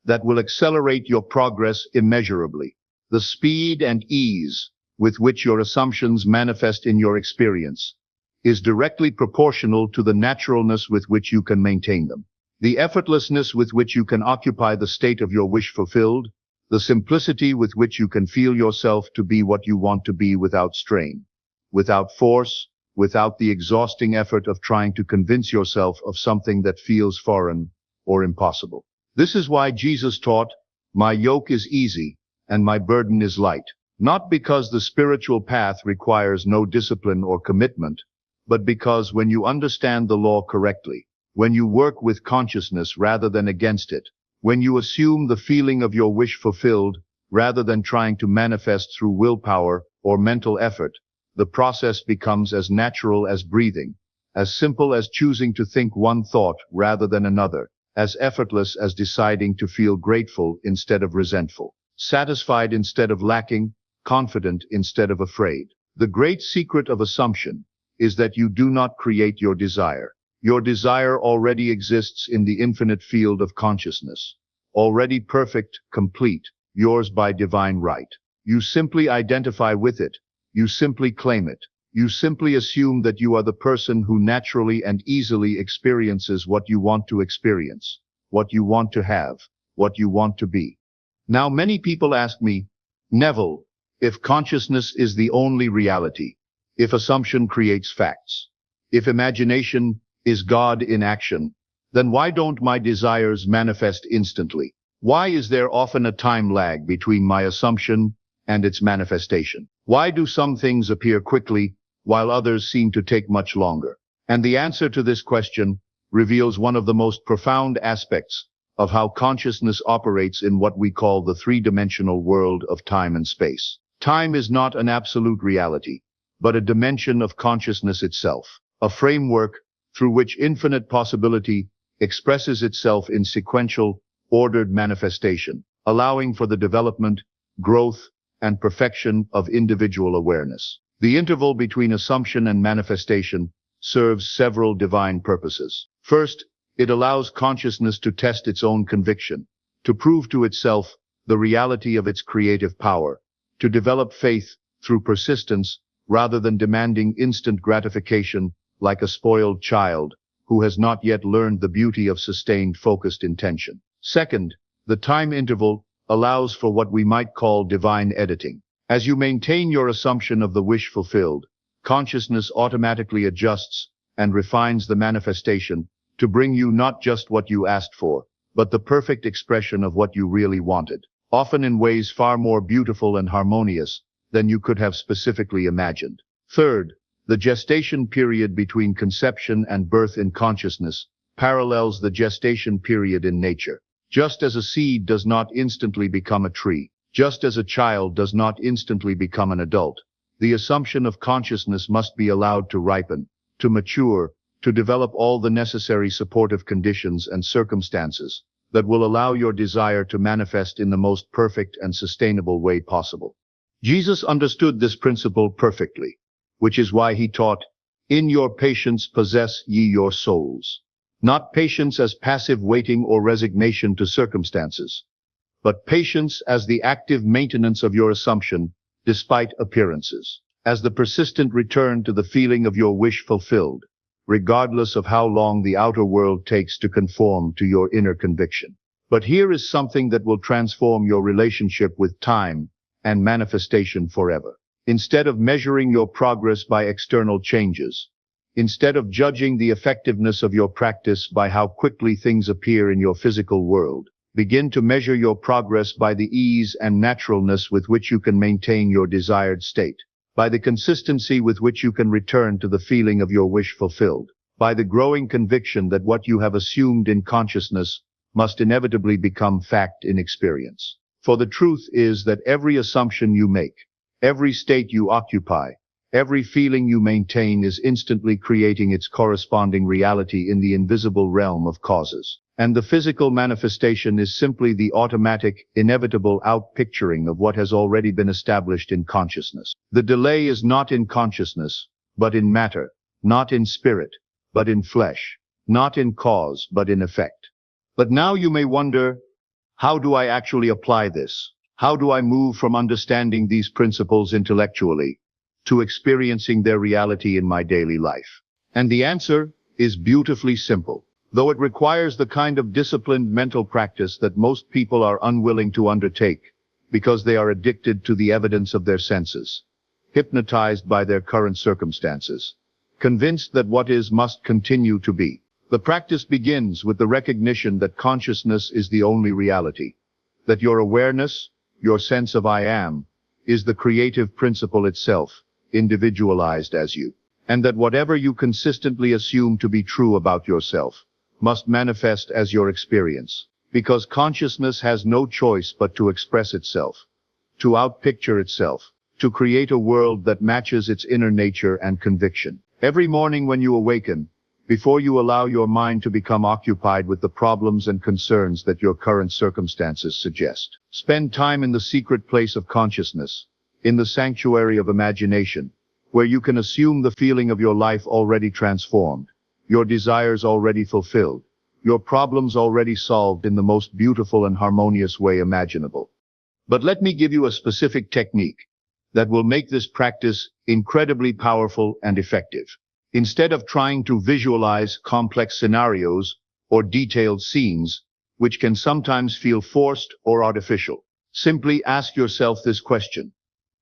that will accelerate your progress immeasurably. The speed and ease with which your assumptions manifest in your experience is directly proportional to the naturalness with which you can maintain them. The effortlessness with which you can occupy the state of your wish fulfilled, the simplicity with which you can feel yourself to be what you want to be without strain, without force, without the exhausting effort of trying to convince yourself of something that feels foreign or impossible. This is why Jesus taught, "My yoke is easy and my burden is light," not because the spiritual path requires no discipline or commitment, but because when you understand the law correctly, when you work with consciousness rather than against it, when you assume the feeling of your wish fulfilled rather than trying to manifest through willpower or mental effort, the process becomes as natural as breathing, as simple as choosing to think one thought rather than another, as effortless as deciding to feel grateful instead of resentful, satisfied instead of lacking, confident instead of afraid. The great secret of assumption is that you do not create your desire. Your desire already exists in the infinite field of consciousness, already perfect, complete, yours by divine right. You simply identify with it. You simply claim it. You simply assume that you are the person who naturally and easily experiences what you want to experience, what you want to have, what you want to be. Now, many people ask me, "Neville, If consciousness is the only reality, if assumption creates facts, if imagination is God in action, then why don't my desires manifest instantly? Why is there often a time lag between my assumption and its manifestation? Why do some things appear quickly while others seem to take much longer? And the answer to this question reveals one of the most profound aspects of how consciousness operates in what we call the three-dimensional world of time and space. Time is not an absolute reality, but a dimension of consciousness itself, a framework through which infinite possibility expresses itself in sequential, ordered manifestation, allowing for the development, growth, and perfection of individual awareness. The interval between assumption and manifestation serves several divine purposes. First, it allows consciousness to test its own conviction, to prove to itself the reality of its creative power, to develop faith through persistence rather than demanding instant gratification like a spoiled child who has not yet learned the beauty of sustained focused intention. Second, the time interval allows for what we might call divine editing. As you maintain your assumption of the wish fulfilled, consciousness automatically adjusts and refines the manifestation to bring you not just what you asked for, but the perfect expression of what you really wanted, often in ways far more beautiful and harmonious than you could have specifically imagined. Third, the gestation period between conception and birth in consciousness parallels the gestation period in nature. Just as a seed does not instantly become a tree, just as a child does not instantly become an adult, the assumption of consciousness must be allowed to ripen, to mature, to develop all the necessary supportive conditions and circumstances that will allow your desire to manifest in the most perfect and sustainable way possible. Jesus understood this principle perfectly, which is why he taught, "In your patience possess ye your souls." Not patience as passive waiting or resignation to circumstances, but patience as the active maintenance of your assumption despite appearances, as the persistent return to the feeling of your wish fulfilled, regardless of how long the outer world takes to conform to your inner conviction. But here is something that will transform your relationship with time and manifestation forever. Instead of measuring your progress by external changes, instead of judging the effectiveness of your practice by how quickly things appear in your physical world, begin to measure your progress by the ease and naturalness with which you can maintain your desired state, by the consistency with which you can return to the feeling of your wish fulfilled, by the growing conviction that what you have assumed in consciousness must inevitably become fact in experience. For the truth is that every assumption you make, every state you occupy, every feeling you maintain is instantly creating its corresponding reality in the invisible realm of causes. And the physical manifestation is simply the automatic, inevitable outpicturing of what has already been established in consciousness. The delay is not in consciousness, but in matter, not in spirit, but in flesh, not in cause, but in effect. But now you may wonder, how do I actually apply this? How do I move from understanding these principles intellectually to experiencing their reality in my daily life? And the answer is beautifully simple, though it requires the kind of disciplined mental practice that most people are unwilling to undertake because they are addicted to the evidence of their senses, hypnotized by their current circumstances, convinced that what is must continue to be. The practice begins with the recognition that consciousness is the only reality, that your awareness, your sense of I am, is the creative principle itself, individualized as you, and that whatever you consistently assume to be true about yourself must manifest as your experience, because consciousness has no choice but to express itself, to outpicture itself, to create a world that matches its inner nature and conviction. Every morning when you awaken, before you allow your mind to become occupied with the problems and concerns that your current circumstances suggest, spend time in the secret place of consciousness, in the sanctuary of imagination, where you can assume the feeling of your life already transformed, your desires already fulfilled, your problems already solved in the most beautiful and harmonious way imaginable. But let me give you a specific technique that will make this practice incredibly powerful and effective. Instead of trying to visualize complex scenarios or detailed scenes, which can sometimes feel forced or artificial, simply ask yourself this question: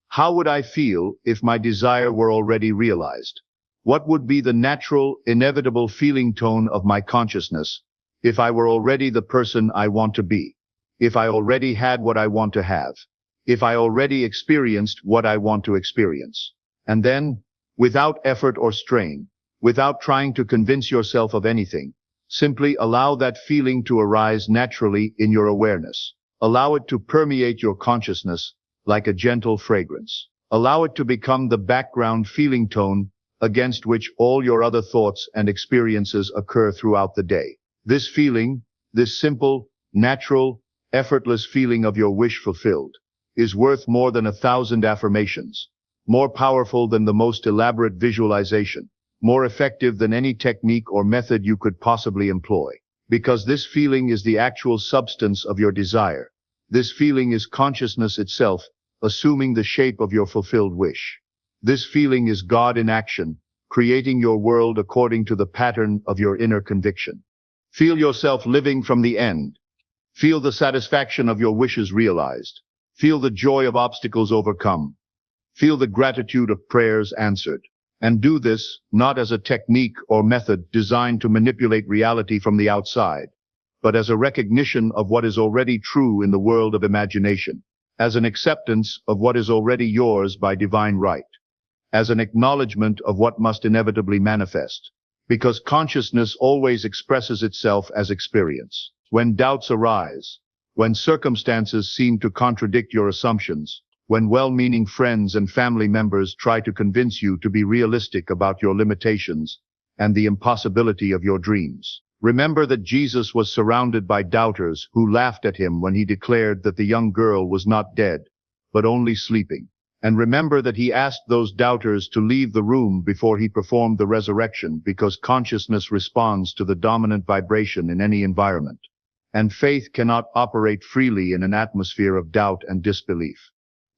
How would I feel if my desire were already realized? What would be the natural, inevitable feeling tone of my consciousness if I were already the person I want to be? If I already had what I want to have? If I already experienced what I want to experience? And then, without effort or strain, without trying to convince yourself of anything, simply allow that feeling to arise naturally in your awareness. Allow it to permeate your consciousness like a gentle fragrance. Allow it to become the background feeling tone against which all your other thoughts and experiences occur throughout the day. This feeling, this simple, natural, effortless feeling of your wish fulfilled, is worth more than 1,000 affirmations, more powerful than the most elaborate visualization, more effective than any technique or method you could possibly employ. Because this feeling is the actual substance of your desire. This feeling is consciousness itself, assuming the shape of your fulfilled wish. This feeling is God in action, creating your world according to the pattern of your inner conviction. Feel yourself living from the end. Feel the satisfaction of your wishes realized. Feel the joy of obstacles overcome. Feel the gratitude of prayers answered. And do this not as a technique or method designed to manipulate reality from the outside, but as a recognition of what is already true in the world of imagination, as an acceptance of what is already yours by divine right, as an acknowledgement of what must inevitably manifest, because consciousness always expresses itself as experience. When doubts arise, when circumstances seem to contradict your assumptions, when well-meaning friends and family members try to convince you to be realistic about your limitations and the impossibility of your dreams, remember that Jesus was surrounded by doubters who laughed at him when he declared that the young girl was not dead, but only sleeping. And remember that he asked those doubters to leave the room before he performed the resurrection, because consciousness responds to the dominant vibration in any environment. And faith cannot operate freely in an atmosphere of doubt and disbelief.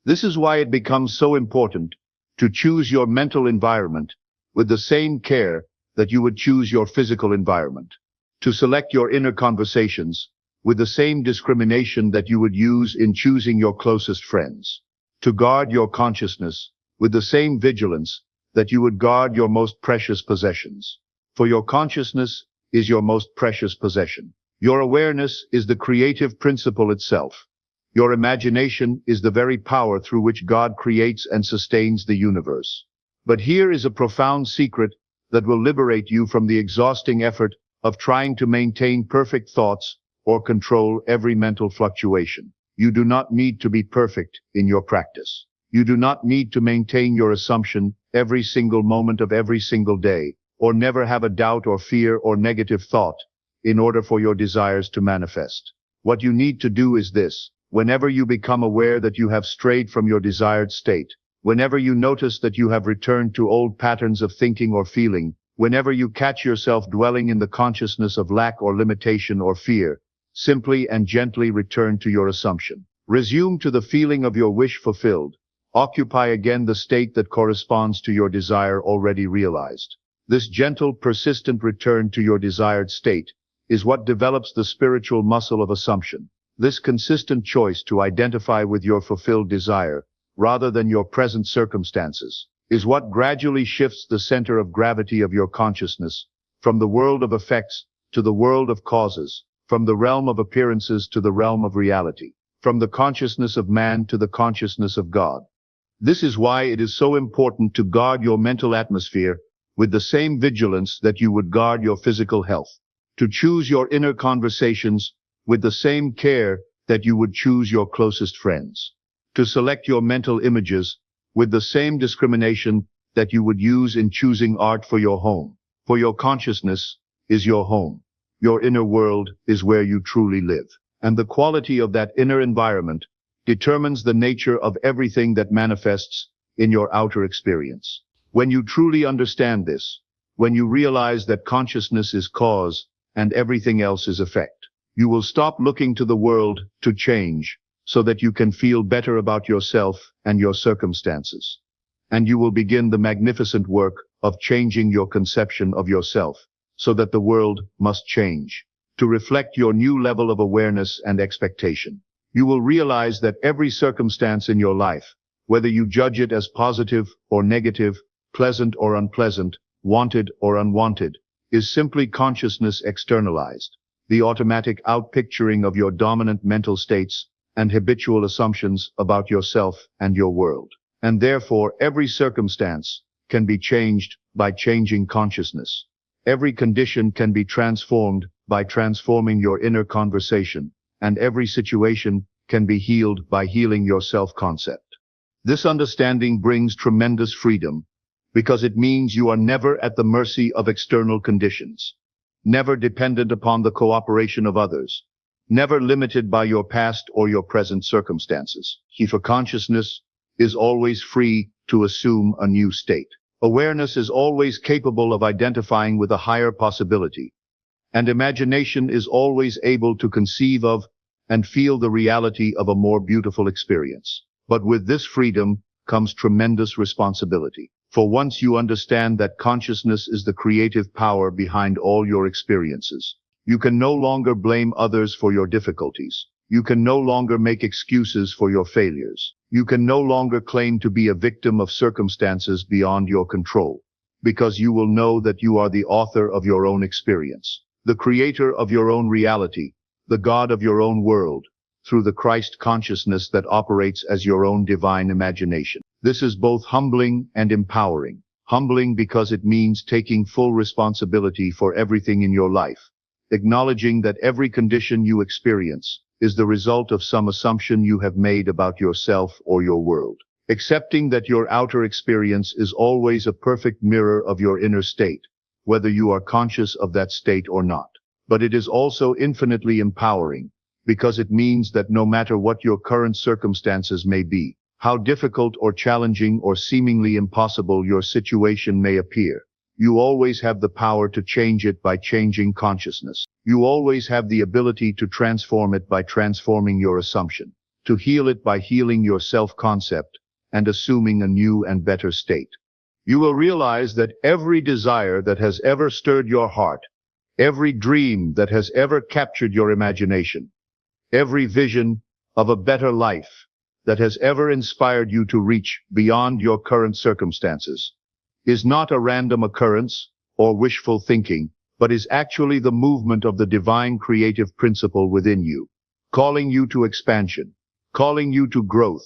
This is why it becomes so important to choose your mental environment with the same care that you would choose your physical environment, to select your inner conversations with the same discrimination that you would use in choosing your closest friends, to guard your consciousness with the same vigilance that you would guard your most precious possessions. For your consciousness is your most precious possession. Your awareness is the creative principle itself. Your imagination is the very power through which God creates and sustains the universe. But here is a profound secret that will liberate you from the exhausting effort of trying to maintain perfect thoughts or control every mental fluctuation. You do not need to be perfect in your practice. You do not need to maintain your assumption every single moment of every single day, or never have a doubt or fear or negative thought in order for your desires to manifest. What you need to do is this. Whenever you become aware that you have strayed from your desired state, whenever you notice that you have returned to old patterns of thinking or feeling, whenever you catch yourself dwelling in the consciousness of lack or limitation or fear, simply and gently return to your assumption. Resume to the feeling of your wish fulfilled. Occupy again the state that corresponds to your desire already realized. This gentle, persistent return to your desired state is what develops the spiritual muscle of assumption. This consistent choice to identify with your fulfilled desire, rather than your present circumstances, is what gradually shifts the center of gravity of your consciousness, from the world of effects to the world of causes, from the realm of appearances to the realm of reality, from the consciousness of man to the consciousness of God. This is why it is so important to guard your mental atmosphere with the same vigilance that you would guard your physical health, to choose your inner conversations with the same care that you would choose your closest friends, to select your mental images with the same discrimination that you would use in choosing art for your home. For your consciousness is your home. Your inner world is where you truly live. And the quality of that inner environment determines the nature of everything that manifests in your outer experience. When you truly understand this, when you realize that consciousness is cause and everything else is effect, you will stop looking to the world to change so that you can feel better about yourself and your circumstances. And you will begin the magnificent work of changing your conception of yourself so that the world must change to reflect your new level of awareness and expectation. You will realize that every circumstance in your life whether you judge it as positive or negative, pleasant or unpleasant, wanted or unwanted, is simply consciousness externalized, the automatic outpicturing of your dominant mental states and habitual assumptions about yourself and your world. And therefore, every circumstance can be changed by changing consciousness. Every condition can be transformed by transforming your inner conversation, and every situation can be healed by healing your self-concept. This understanding brings tremendous freedom, because it means you are never at the mercy of external conditions, never dependent upon the cooperation of others, never limited by your past or your present circumstances. For consciousness is always free to assume a new state. Awareness is always capable of identifying with a higher possibility, and imagination is always able to conceive of and feel the reality of a more beautiful experience. But with this freedom comes tremendous responsibility. For once you understand that consciousness is the creative power behind all your experiences, you can no longer blame others for your difficulties. You can no longer make excuses for your failures. You can no longer claim to be a victim of circumstances beyond your control, because you will know that you are the author of your own experience, the creator of your own reality, the God of your own world, through the Christ consciousness that operates as your own divine imagination. This is both humbling and empowering. Humbling because it means taking full responsibility for everything in your life, acknowledging that every condition you experience is the result of some assumption you have made about yourself or your world. Accepting that your outer experience is always a perfect mirror of your inner state, whether you are conscious of that state or not. But it is also infinitely empowering, because it means that no matter what your current circumstances may be, how difficult or challenging or seemingly impossible your situation may appear, you always have the power to change it by changing consciousness. You always have the ability to transform it by transforming your assumption, to heal it by healing your self-concept and assuming a new and better state. You will realize that every desire that has ever stirred your heart, every dream that has ever captured your imagination, every vision of a better life that has ever inspired you to reach beyond your current circumstances, is not a random occurrence or wishful thinking, but is actually the movement of the divine creative principle within you, calling you to expansion, calling you to growth,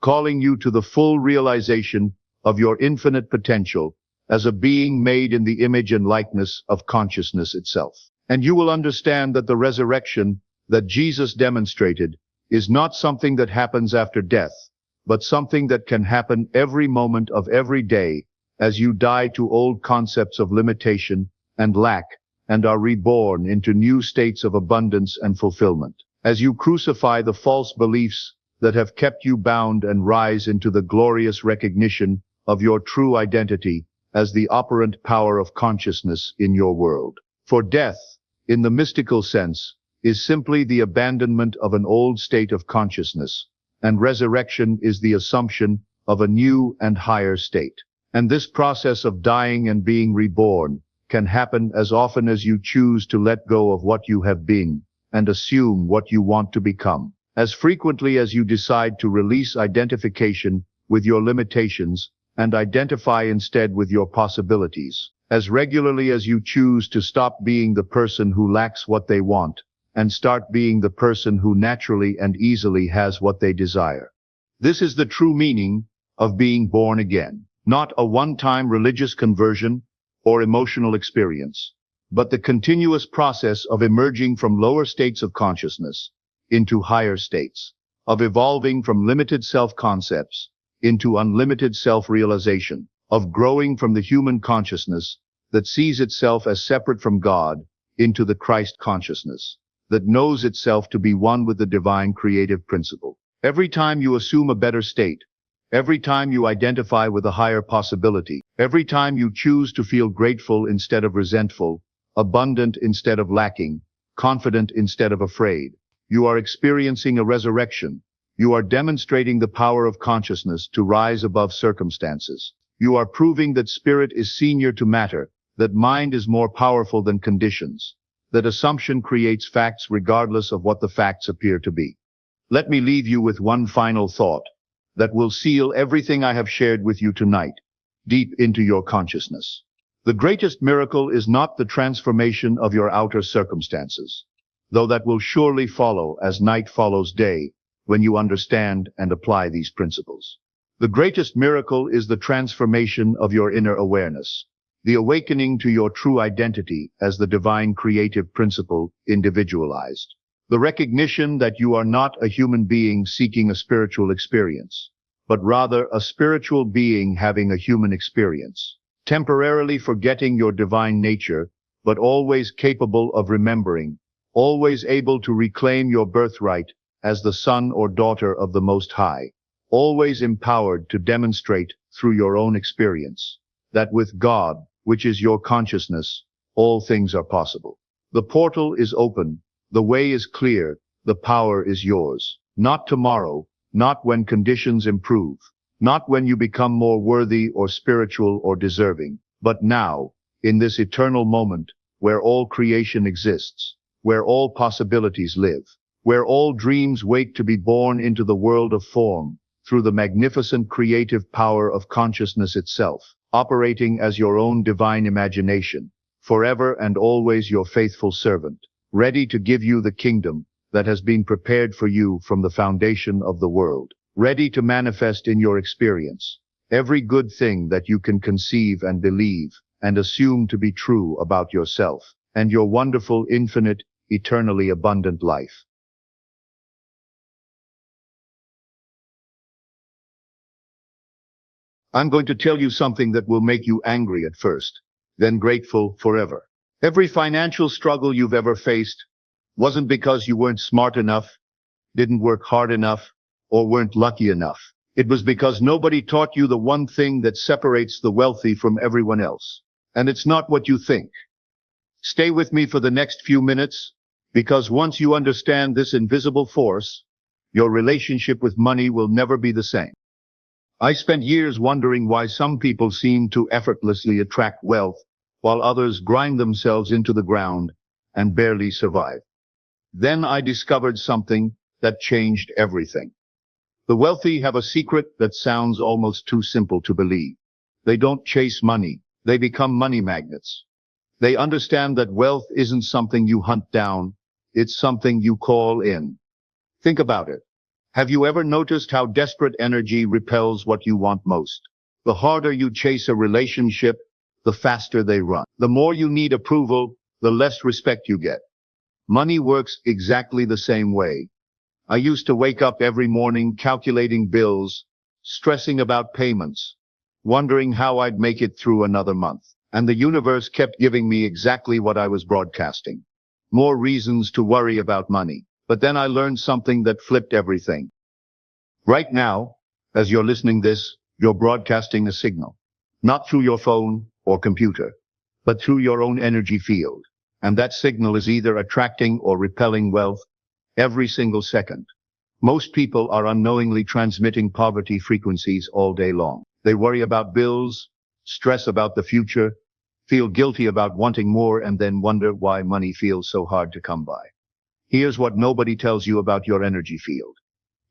calling you to the full realization of your infinite potential as a being made in the image and likeness of consciousness itself. And you will understand that the resurrection that Jesus demonstrated is not something that happens after death, but something that can happen every moment of every day as you die to old concepts of limitation and lack and are reborn into new states of abundance and fulfillment. As you crucify the false beliefs that have kept you bound and rise into the glorious recognition of your true identity as the operant power of consciousness in your world. For death, in the mystical sense, is simply the abandonment of an old state of consciousness, and resurrection is the assumption of a new and higher state. And this process of dying and being reborn can happen as often as you choose to let go of what you have been and assume what you want to become. As frequently as you decide to release identification with your limitations and identify instead with your possibilities. As regularly as you choose to stop being the person who lacks what they want and start being the person who naturally and easily has what they desire. This is the true meaning of being born again. Not a one-time religious conversion or emotional experience, but the continuous process of emerging from lower states of consciousness into higher states, of evolving from limited self-concepts into unlimited self-realization, of growing from the human consciousness that sees itself as separate from God into the Christ consciousness that knows itself to be one with the divine creative principle. Every time you assume a better state, every time you identify with a higher possibility, every time you choose to feel grateful instead of resentful, abundant instead of lacking, confident instead of afraid, you are experiencing a resurrection. You are demonstrating the power of consciousness to rise above circumstances. You are proving that spirit is senior to matter, that mind is more powerful than conditions, that assumption creates facts regardless of what the facts appear to be. Let me leave you with one final thought. that will seal everything I have shared with you tonight deep into your consciousness. The greatest miracle is not the transformation of your outer circumstances, though that will surely follow as night follows day when you understand and apply these principles. The greatest miracle is the transformation of your inner awareness, the awakening to your true identity as the divine creative principle individualized. The recognition that you are not a human being seeking a spiritual experience, but rather a spiritual being having a human experience, temporarily forgetting your divine nature, but always capable of remembering, always able to reclaim your birthright as the son or daughter of the Most High, always empowered to demonstrate through your own experience that with God, which is your consciousness, all things are possible. The portal is open, the way is clear, the power is yours. Not tomorrow, not when conditions improve, not when you become more worthy or spiritual or deserving, but now, in this eternal moment, where all creation exists, where all possibilities live, where all dreams wait to be born into the world of form, through the magnificent creative power of consciousness itself, operating as your own divine imagination, forever and always your faithful servant, ready to give you the kingdom that has been prepared for you from the foundation of the world, ready to manifest in your experience every good thing that you can conceive and believe and assume to be true about yourself and your wonderful, infinite, eternally abundant life. I'm going to tell you something that will make you angry at first, then grateful forever. Every financial struggle you've ever faced wasn't because you weren't smart enough, didn't work hard enough, or weren't lucky enough. It was because nobody taught you the one thing that separates the wealthy from everyone else. And it's not what you think. Stay with me for the next few minutes, because once you understand this invisible force, your relationship with money will never be the same. I spent years wondering why some people seem to effortlessly attract wealth, while others grind themselves into the ground and barely survive. Then I discovered something that changed everything. The wealthy have a secret that sounds almost too simple to believe. They don't chase money, they become money magnets. They understand that wealth isn't something you hunt down, it's something you call in. Think about it. Have you ever noticed how desperate energy repels what you want most? The harder you chase a relationship, the faster they run. The more you need approval, the less respect you get. Money works exactly the same way. I used to wake up every morning calculating bills, stressing about payments, wondering how I'd make it through another month. And the universe kept giving me exactly what I was broadcasting. More reasons to worry about money. But then I learned something that flipped everything. Right now, as you're listening this, you're broadcasting a signal. Not through your phone or computer, but through your own energy field. And that signal is either attracting or repelling wealth every single second. Most people are unknowingly transmitting poverty frequencies all day long. They worry about bills, stress about the future, feel guilty about wanting more, and then wonder why money feels so hard to come by. Here's what nobody tells you about your energy field.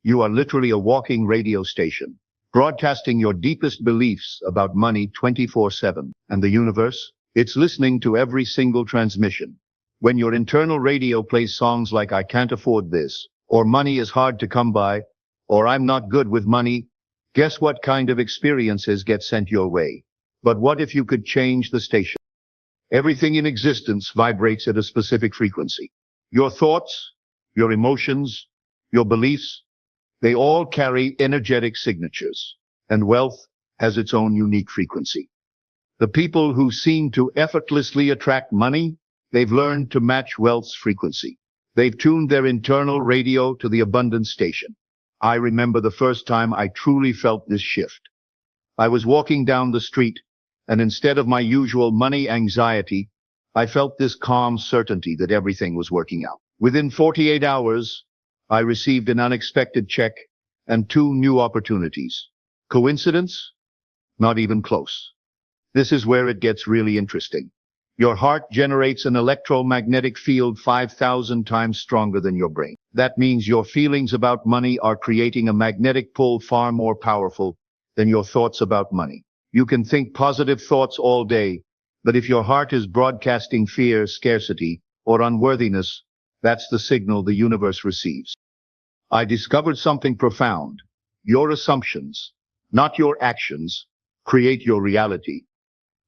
You are literally a walking radio station, broadcasting your deepest beliefs about money 24/7. And the universe? It's listening to every single transmission. When your internal radio plays songs like "I can't afford this," or "money is hard to come by," or "I'm not good with money," guess what kind of experiences get sent your way? But what if you could change the station? Everything in existence vibrates at a specific frequency. Your thoughts, your emotions, your beliefs, they all carry energetic signatures, and wealth has its own unique frequency. The people who seem to effortlessly attract money, they've learned to match wealth's frequency. They've tuned their internal radio to the abundance station. I remember the first time I truly felt this shift. I was walking down the street, and instead of my usual money anxiety, I felt this calm certainty that everything was working out. Within 48 hours, I received an unexpected check and 2 new opportunities. Coincidence? Not even close. This is where it gets really interesting. Your heart generates an electromagnetic field 5,000 times stronger than your brain. That means your feelings about money are creating a magnetic pull far more powerful than your thoughts about money. You can think positive thoughts all day, but if your heart is broadcasting fear, scarcity, or unworthiness, that's the signal the universe receives. I discovered something profound. Your assumptions, not your actions, create your reality.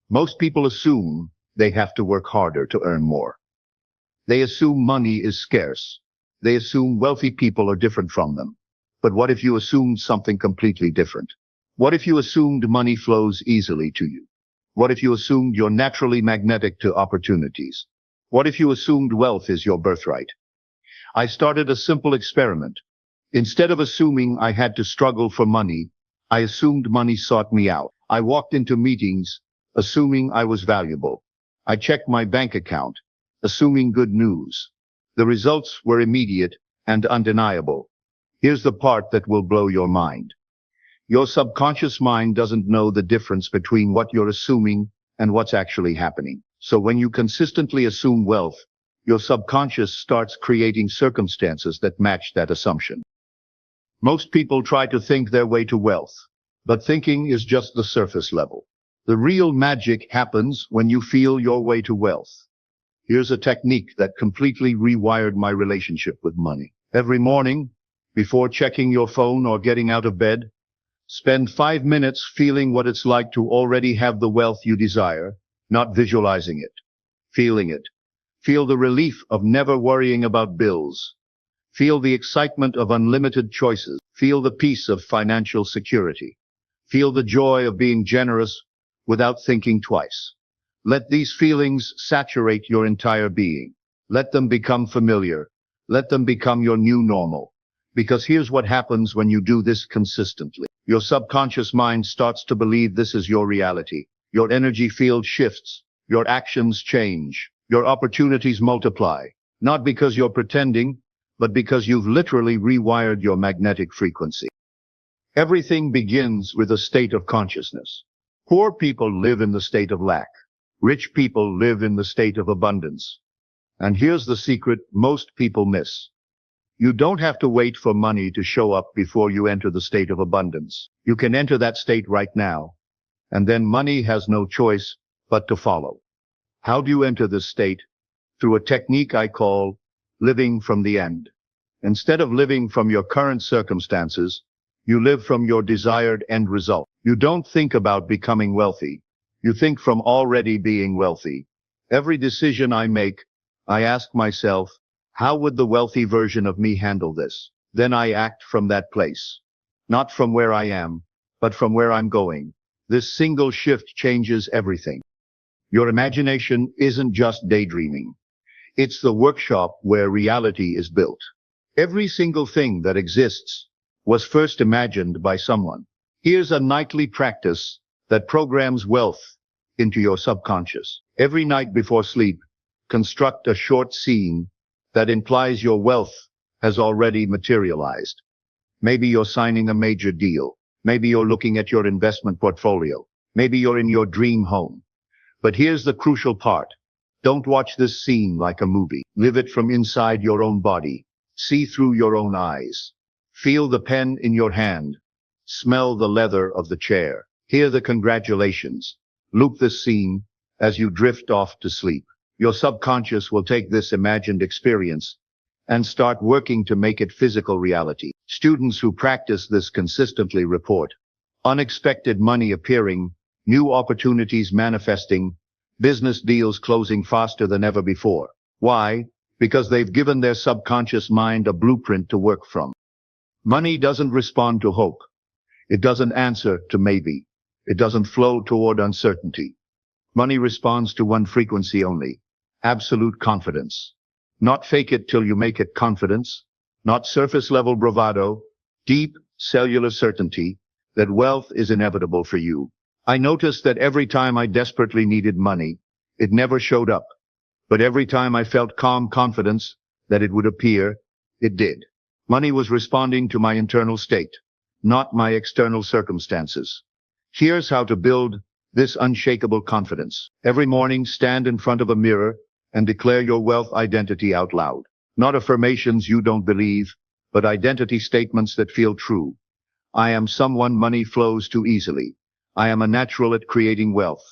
Most people assume they have to work harder to earn more. They assume money is scarce. They assume wealthy people are different from them. But what if you assumed something completely different? What if you assumed money flows easily to you? What if you assumed you're naturally magnetic to opportunities? What if you assumed wealth is your birthright? I started a simple experiment. Instead of assuming I had to struggle for money, I assumed money sought me out. I walked into meetings, assuming I was valuable. I checked my bank account, assuming good news. The results were immediate and undeniable. Here's the part that will blow your mind. Your subconscious mind doesn't know the difference between what you're assuming and what's actually happening. So when you consistently assume wealth, your subconscious starts creating circumstances that match that assumption. Most people try to think their way to wealth, but thinking is just the surface level. The real magic happens when you feel your way to wealth. Here's a technique that completely rewired my relationship with money. Every morning, before checking your phone or getting out of bed, spend 5 minutes feeling what it's like to already have the wealth you desire, not visualizing it, feeling it. Feel the relief of never worrying about bills. Feel the excitement of unlimited choices. Feel the peace of financial security. Feel the joy of being generous without thinking twice. Let these feelings saturate your entire being. Let them become familiar. Let them become your new normal. Because here's what happens when you do this consistently. Your subconscious mind starts to believe this is your reality. Your energy field shifts. Your actions change. Your opportunities multiply. Not because you're pretending, but because you've literally rewired your magnetic frequency. Everything begins with a state of consciousness. Poor people live in the state of lack. Rich people live in the state of abundance. And here's the secret most people miss. You don't have to wait for money to show up before you enter the state of abundance. You can enter that state right now, and then money has no choice but to follow. How do you enter this state? Through a technique I call living from the end. Instead of living from your current circumstances, you live from your desired end result. You don't think about becoming wealthy. You think from already being wealthy. Every decision I make, I ask myself, how would the wealthy version of me handle this? Then I act from that place. Not from where I am, but from where I'm going. This single shift changes everything. Your imagination isn't just daydreaming. It's the workshop where reality is built. Every single thing that exists was first imagined by someone. Here's a nightly practice that programs wealth into your subconscious. Every night before sleep, construct a short scene that implies your wealth has already materialized. Maybe you're signing a major deal. Maybe you're looking at your investment portfolio. Maybe you're in your dream home. But here's the crucial part. Don't watch this scene like a movie. Live it from inside your own body. See through your own eyes. Feel the pen in your hand. Smell the leather of the chair. Hear the congratulations. Loop this scene as you drift off to sleep. Your subconscious will take this imagined experience and start working to make it physical reality. Students who practice this consistently report unexpected money appearing, new opportunities manifesting, business deals closing faster than ever before. Why? Because they've given their subconscious mind a blueprint to work from. Money doesn't respond to hope. It doesn't answer to maybe. It doesn't flow toward uncertainty. Money responds to one frequency only: absolute confidence. Not fake it till you make it confidence, not surface level bravado, deep cellular certainty that wealth is inevitable for you. I noticed that every time I desperately needed money, it never showed up. But every time I felt calm confidence that it would appear, it did. Money was responding to my internal state, not my external circumstances. Here's how to build this unshakable confidence. Every morning, stand in front of a mirror and declare your wealth identity out loud. Not affirmations you don't believe, but identity statements that feel true. I am someone money flows to easily. I am a natural at creating wealth.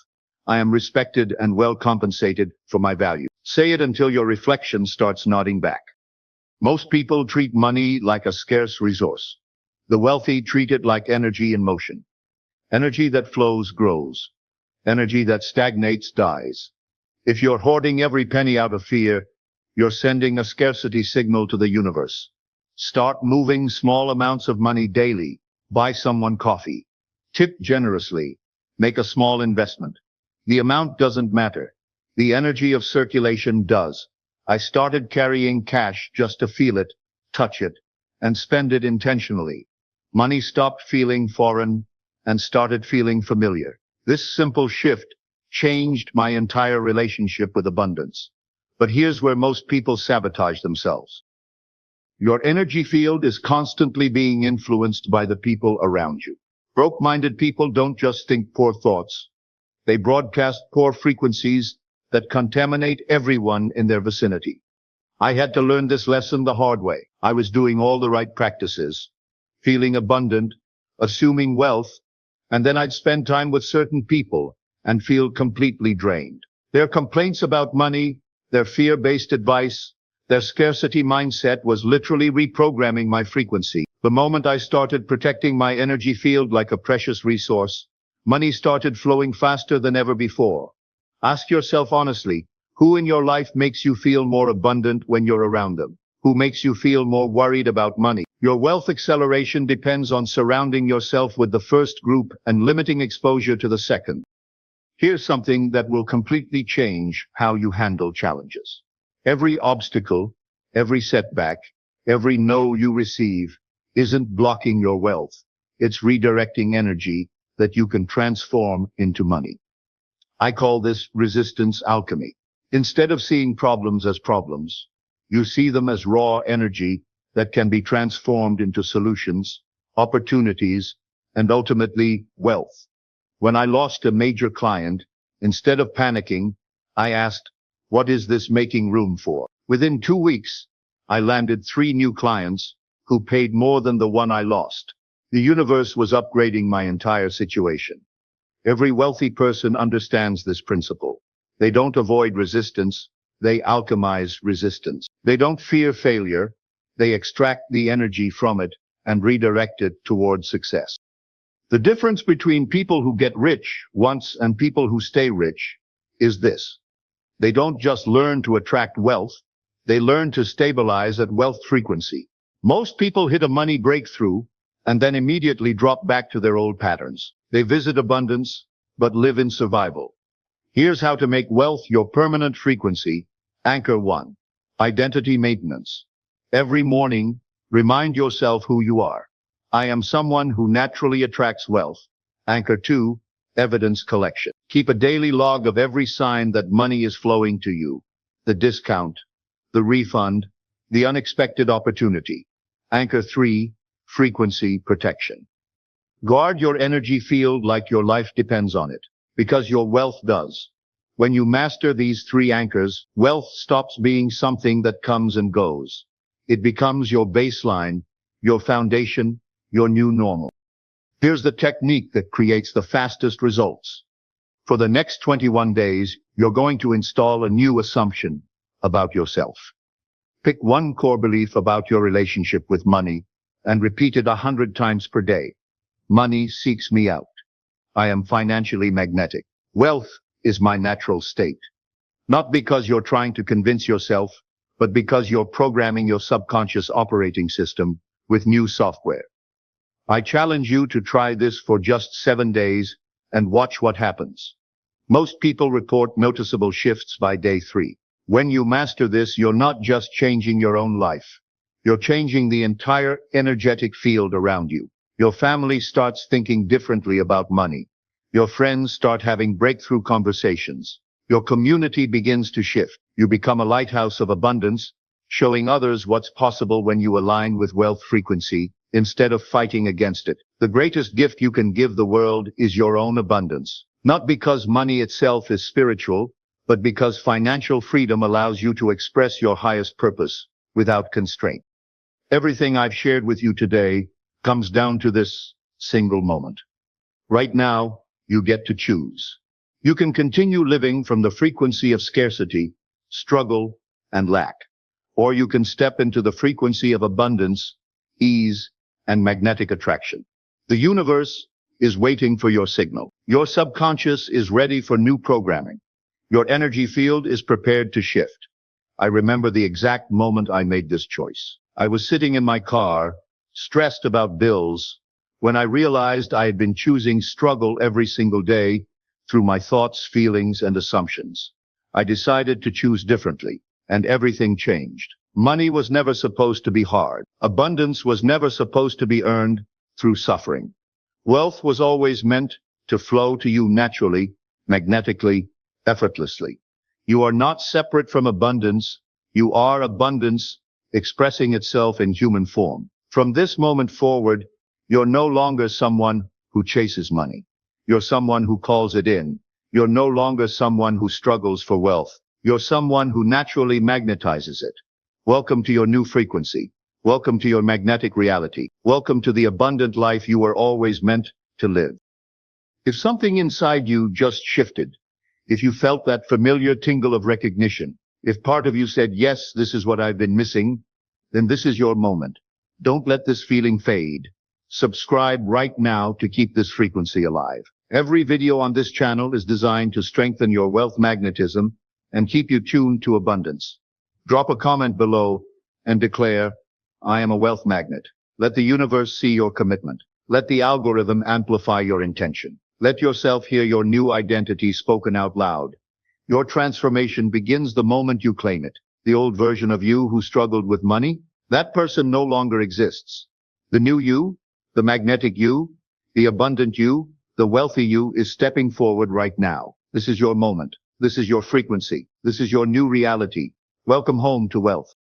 I am respected and well compensated for my value. Say it until your reflection starts nodding back. Most people treat money like a scarce resource. The wealthy treat it like energy in motion. Energy that flows grows. Energy that stagnates dies. If you're hoarding every penny out of fear, you're sending a scarcity signal to the universe. Start moving small amounts of money daily. Buy someone coffee. Tip generously. Make a small investment. The amount doesn't matter. The energy of circulation does. I started carrying cash just to feel it, touch it, and spend it intentionally. Money stopped feeling foreign and started feeling familiar. This simple shift changed my entire relationship with abundance. But here's where most people sabotage themselves. Your energy field is constantly being influenced by the people around you. Broke-minded people don't just think poor thoughts. They broadcast poor frequencies that contaminate everyone in their vicinity. I had to learn this lesson the hard way. I was doing all the right practices, feeling abundant, assuming wealth, and then I'd spend time with certain people and feel completely drained. Their complaints about money, their fear-based advice, their scarcity mindset was literally reprogramming my frequency. The moment I started protecting my energy field like a precious resource, money started flowing faster than ever before. Ask yourself honestly, who in your life makes you feel more abundant when you're around them? Who makes you feel more worried about money? Your wealth acceleration depends on surrounding yourself with the first group and limiting exposure to the second. Here's something that will completely change how you handle challenges. Every obstacle, every setback, every no you receive isn't blocking your wealth. It's redirecting energy that you can transform into money. I call this resistance alchemy. Instead of seeing problems as problems, you see them as raw energy that can be transformed into solutions, opportunities, and ultimately wealth. When I lost a major client, instead of panicking, I asked, what is this making room for? Within 2 weeks, I landed 3 new clients who paid more than the one I lost. The universe was upgrading my entire situation. Every wealthy person understands this principle. They don't avoid resistance, they alchemize resistance. They don't fear failure, they extract the energy from it and redirect it towards success. The difference between people who get rich once and people who stay rich is this. They don't just learn to attract wealth, they learn to stabilize at wealth frequency. Most people hit a money breakthrough and then immediately drop back to their old patterns. They visit abundance, but live in survival. Here's how to make wealth your permanent frequency. Anchor 1. Identity maintenance. Every morning, remind yourself who you are. I am someone who naturally attracts wealth. Anchor 2. Evidence collection. Keep a daily log of every sign that money is flowing to you. The discount, the refund, the unexpected opportunity. Anchor 3. Frequency protection. Guard your energy field like your life depends on it, because your wealth does. When you master these 3 anchors, wealth stops being something that comes and goes. It becomes your baseline, your foundation, your new normal. Here's the technique that creates the fastest results. For the next 21 days, you're going to install a new assumption about yourself. Pick one core belief about your relationship with money and repeat it 100 times per day. Money seeks me out. I am financially magnetic. Wealth is my natural state. Not because you're trying to convince yourself, but because you're programming your subconscious operating system with new software. I challenge you to try this for just 7 days and watch what happens. Most people report noticeable shifts by day 3. When you master this, you're not just changing your own life. You're changing the entire energetic field around you. Your family starts thinking differently about money. Your friends start having breakthrough conversations. Your community begins to shift. You become a lighthouse of abundance, showing others what's possible when you align with wealth frequency instead of fighting against it. The greatest gift you can give the world is your own abundance. Not because money itself is spiritual, but because financial freedom allows you to express your highest purpose without constraint. Everything I've shared with you today comes down to this single moment. Right now, you get to choose. You can continue living from the frequency of scarcity, struggle, and lack. Or you can step into the frequency of abundance, ease, and magnetic attraction. The universe is waiting for your signal. Your subconscious is ready for new programming. Your energy field is prepared to shift. I remember the exact moment I made this choice. I was sitting in my car, stressed about bills, when I realized I had been choosing struggle every single day through my thoughts, feelings, and assumptions. I decided to choose differently, and everything changed. Money was never supposed to be hard. Abundance was never supposed to be earned through suffering. Wealth was always meant to flow to you naturally, magnetically, effortlessly. You are not separate from abundance. You are abundance expressing itself in human form. From this moment forward, you're no longer someone who chases money. You're someone who calls it in. You're no longer someone who struggles for wealth. You're someone who naturally magnetizes it. Welcome to your new frequency. Welcome to your magnetic reality. Welcome to the abundant life you were always meant to live. If something inside you just shifted, if you felt that familiar tingle of recognition, if part of you said, yes, this is what I've been missing, then this is your moment. Don't let this feeling fade. Subscribe right now to keep this frequency alive. Every video on this channel is designed to strengthen your wealth magnetism and keep you tuned to abundance. Drop a comment below and declare, I am a wealth magnet. Let the universe see your commitment. Let the algorithm amplify your intention. Let yourself hear your new identity spoken out loud. Your transformation begins the moment you claim it. The old version of you who struggled with money, that person no longer exists. The new you, the magnetic you, the abundant you, the wealthy you is stepping forward right now. This is your moment. This is your frequency. This is your new reality. Welcome home to wealth.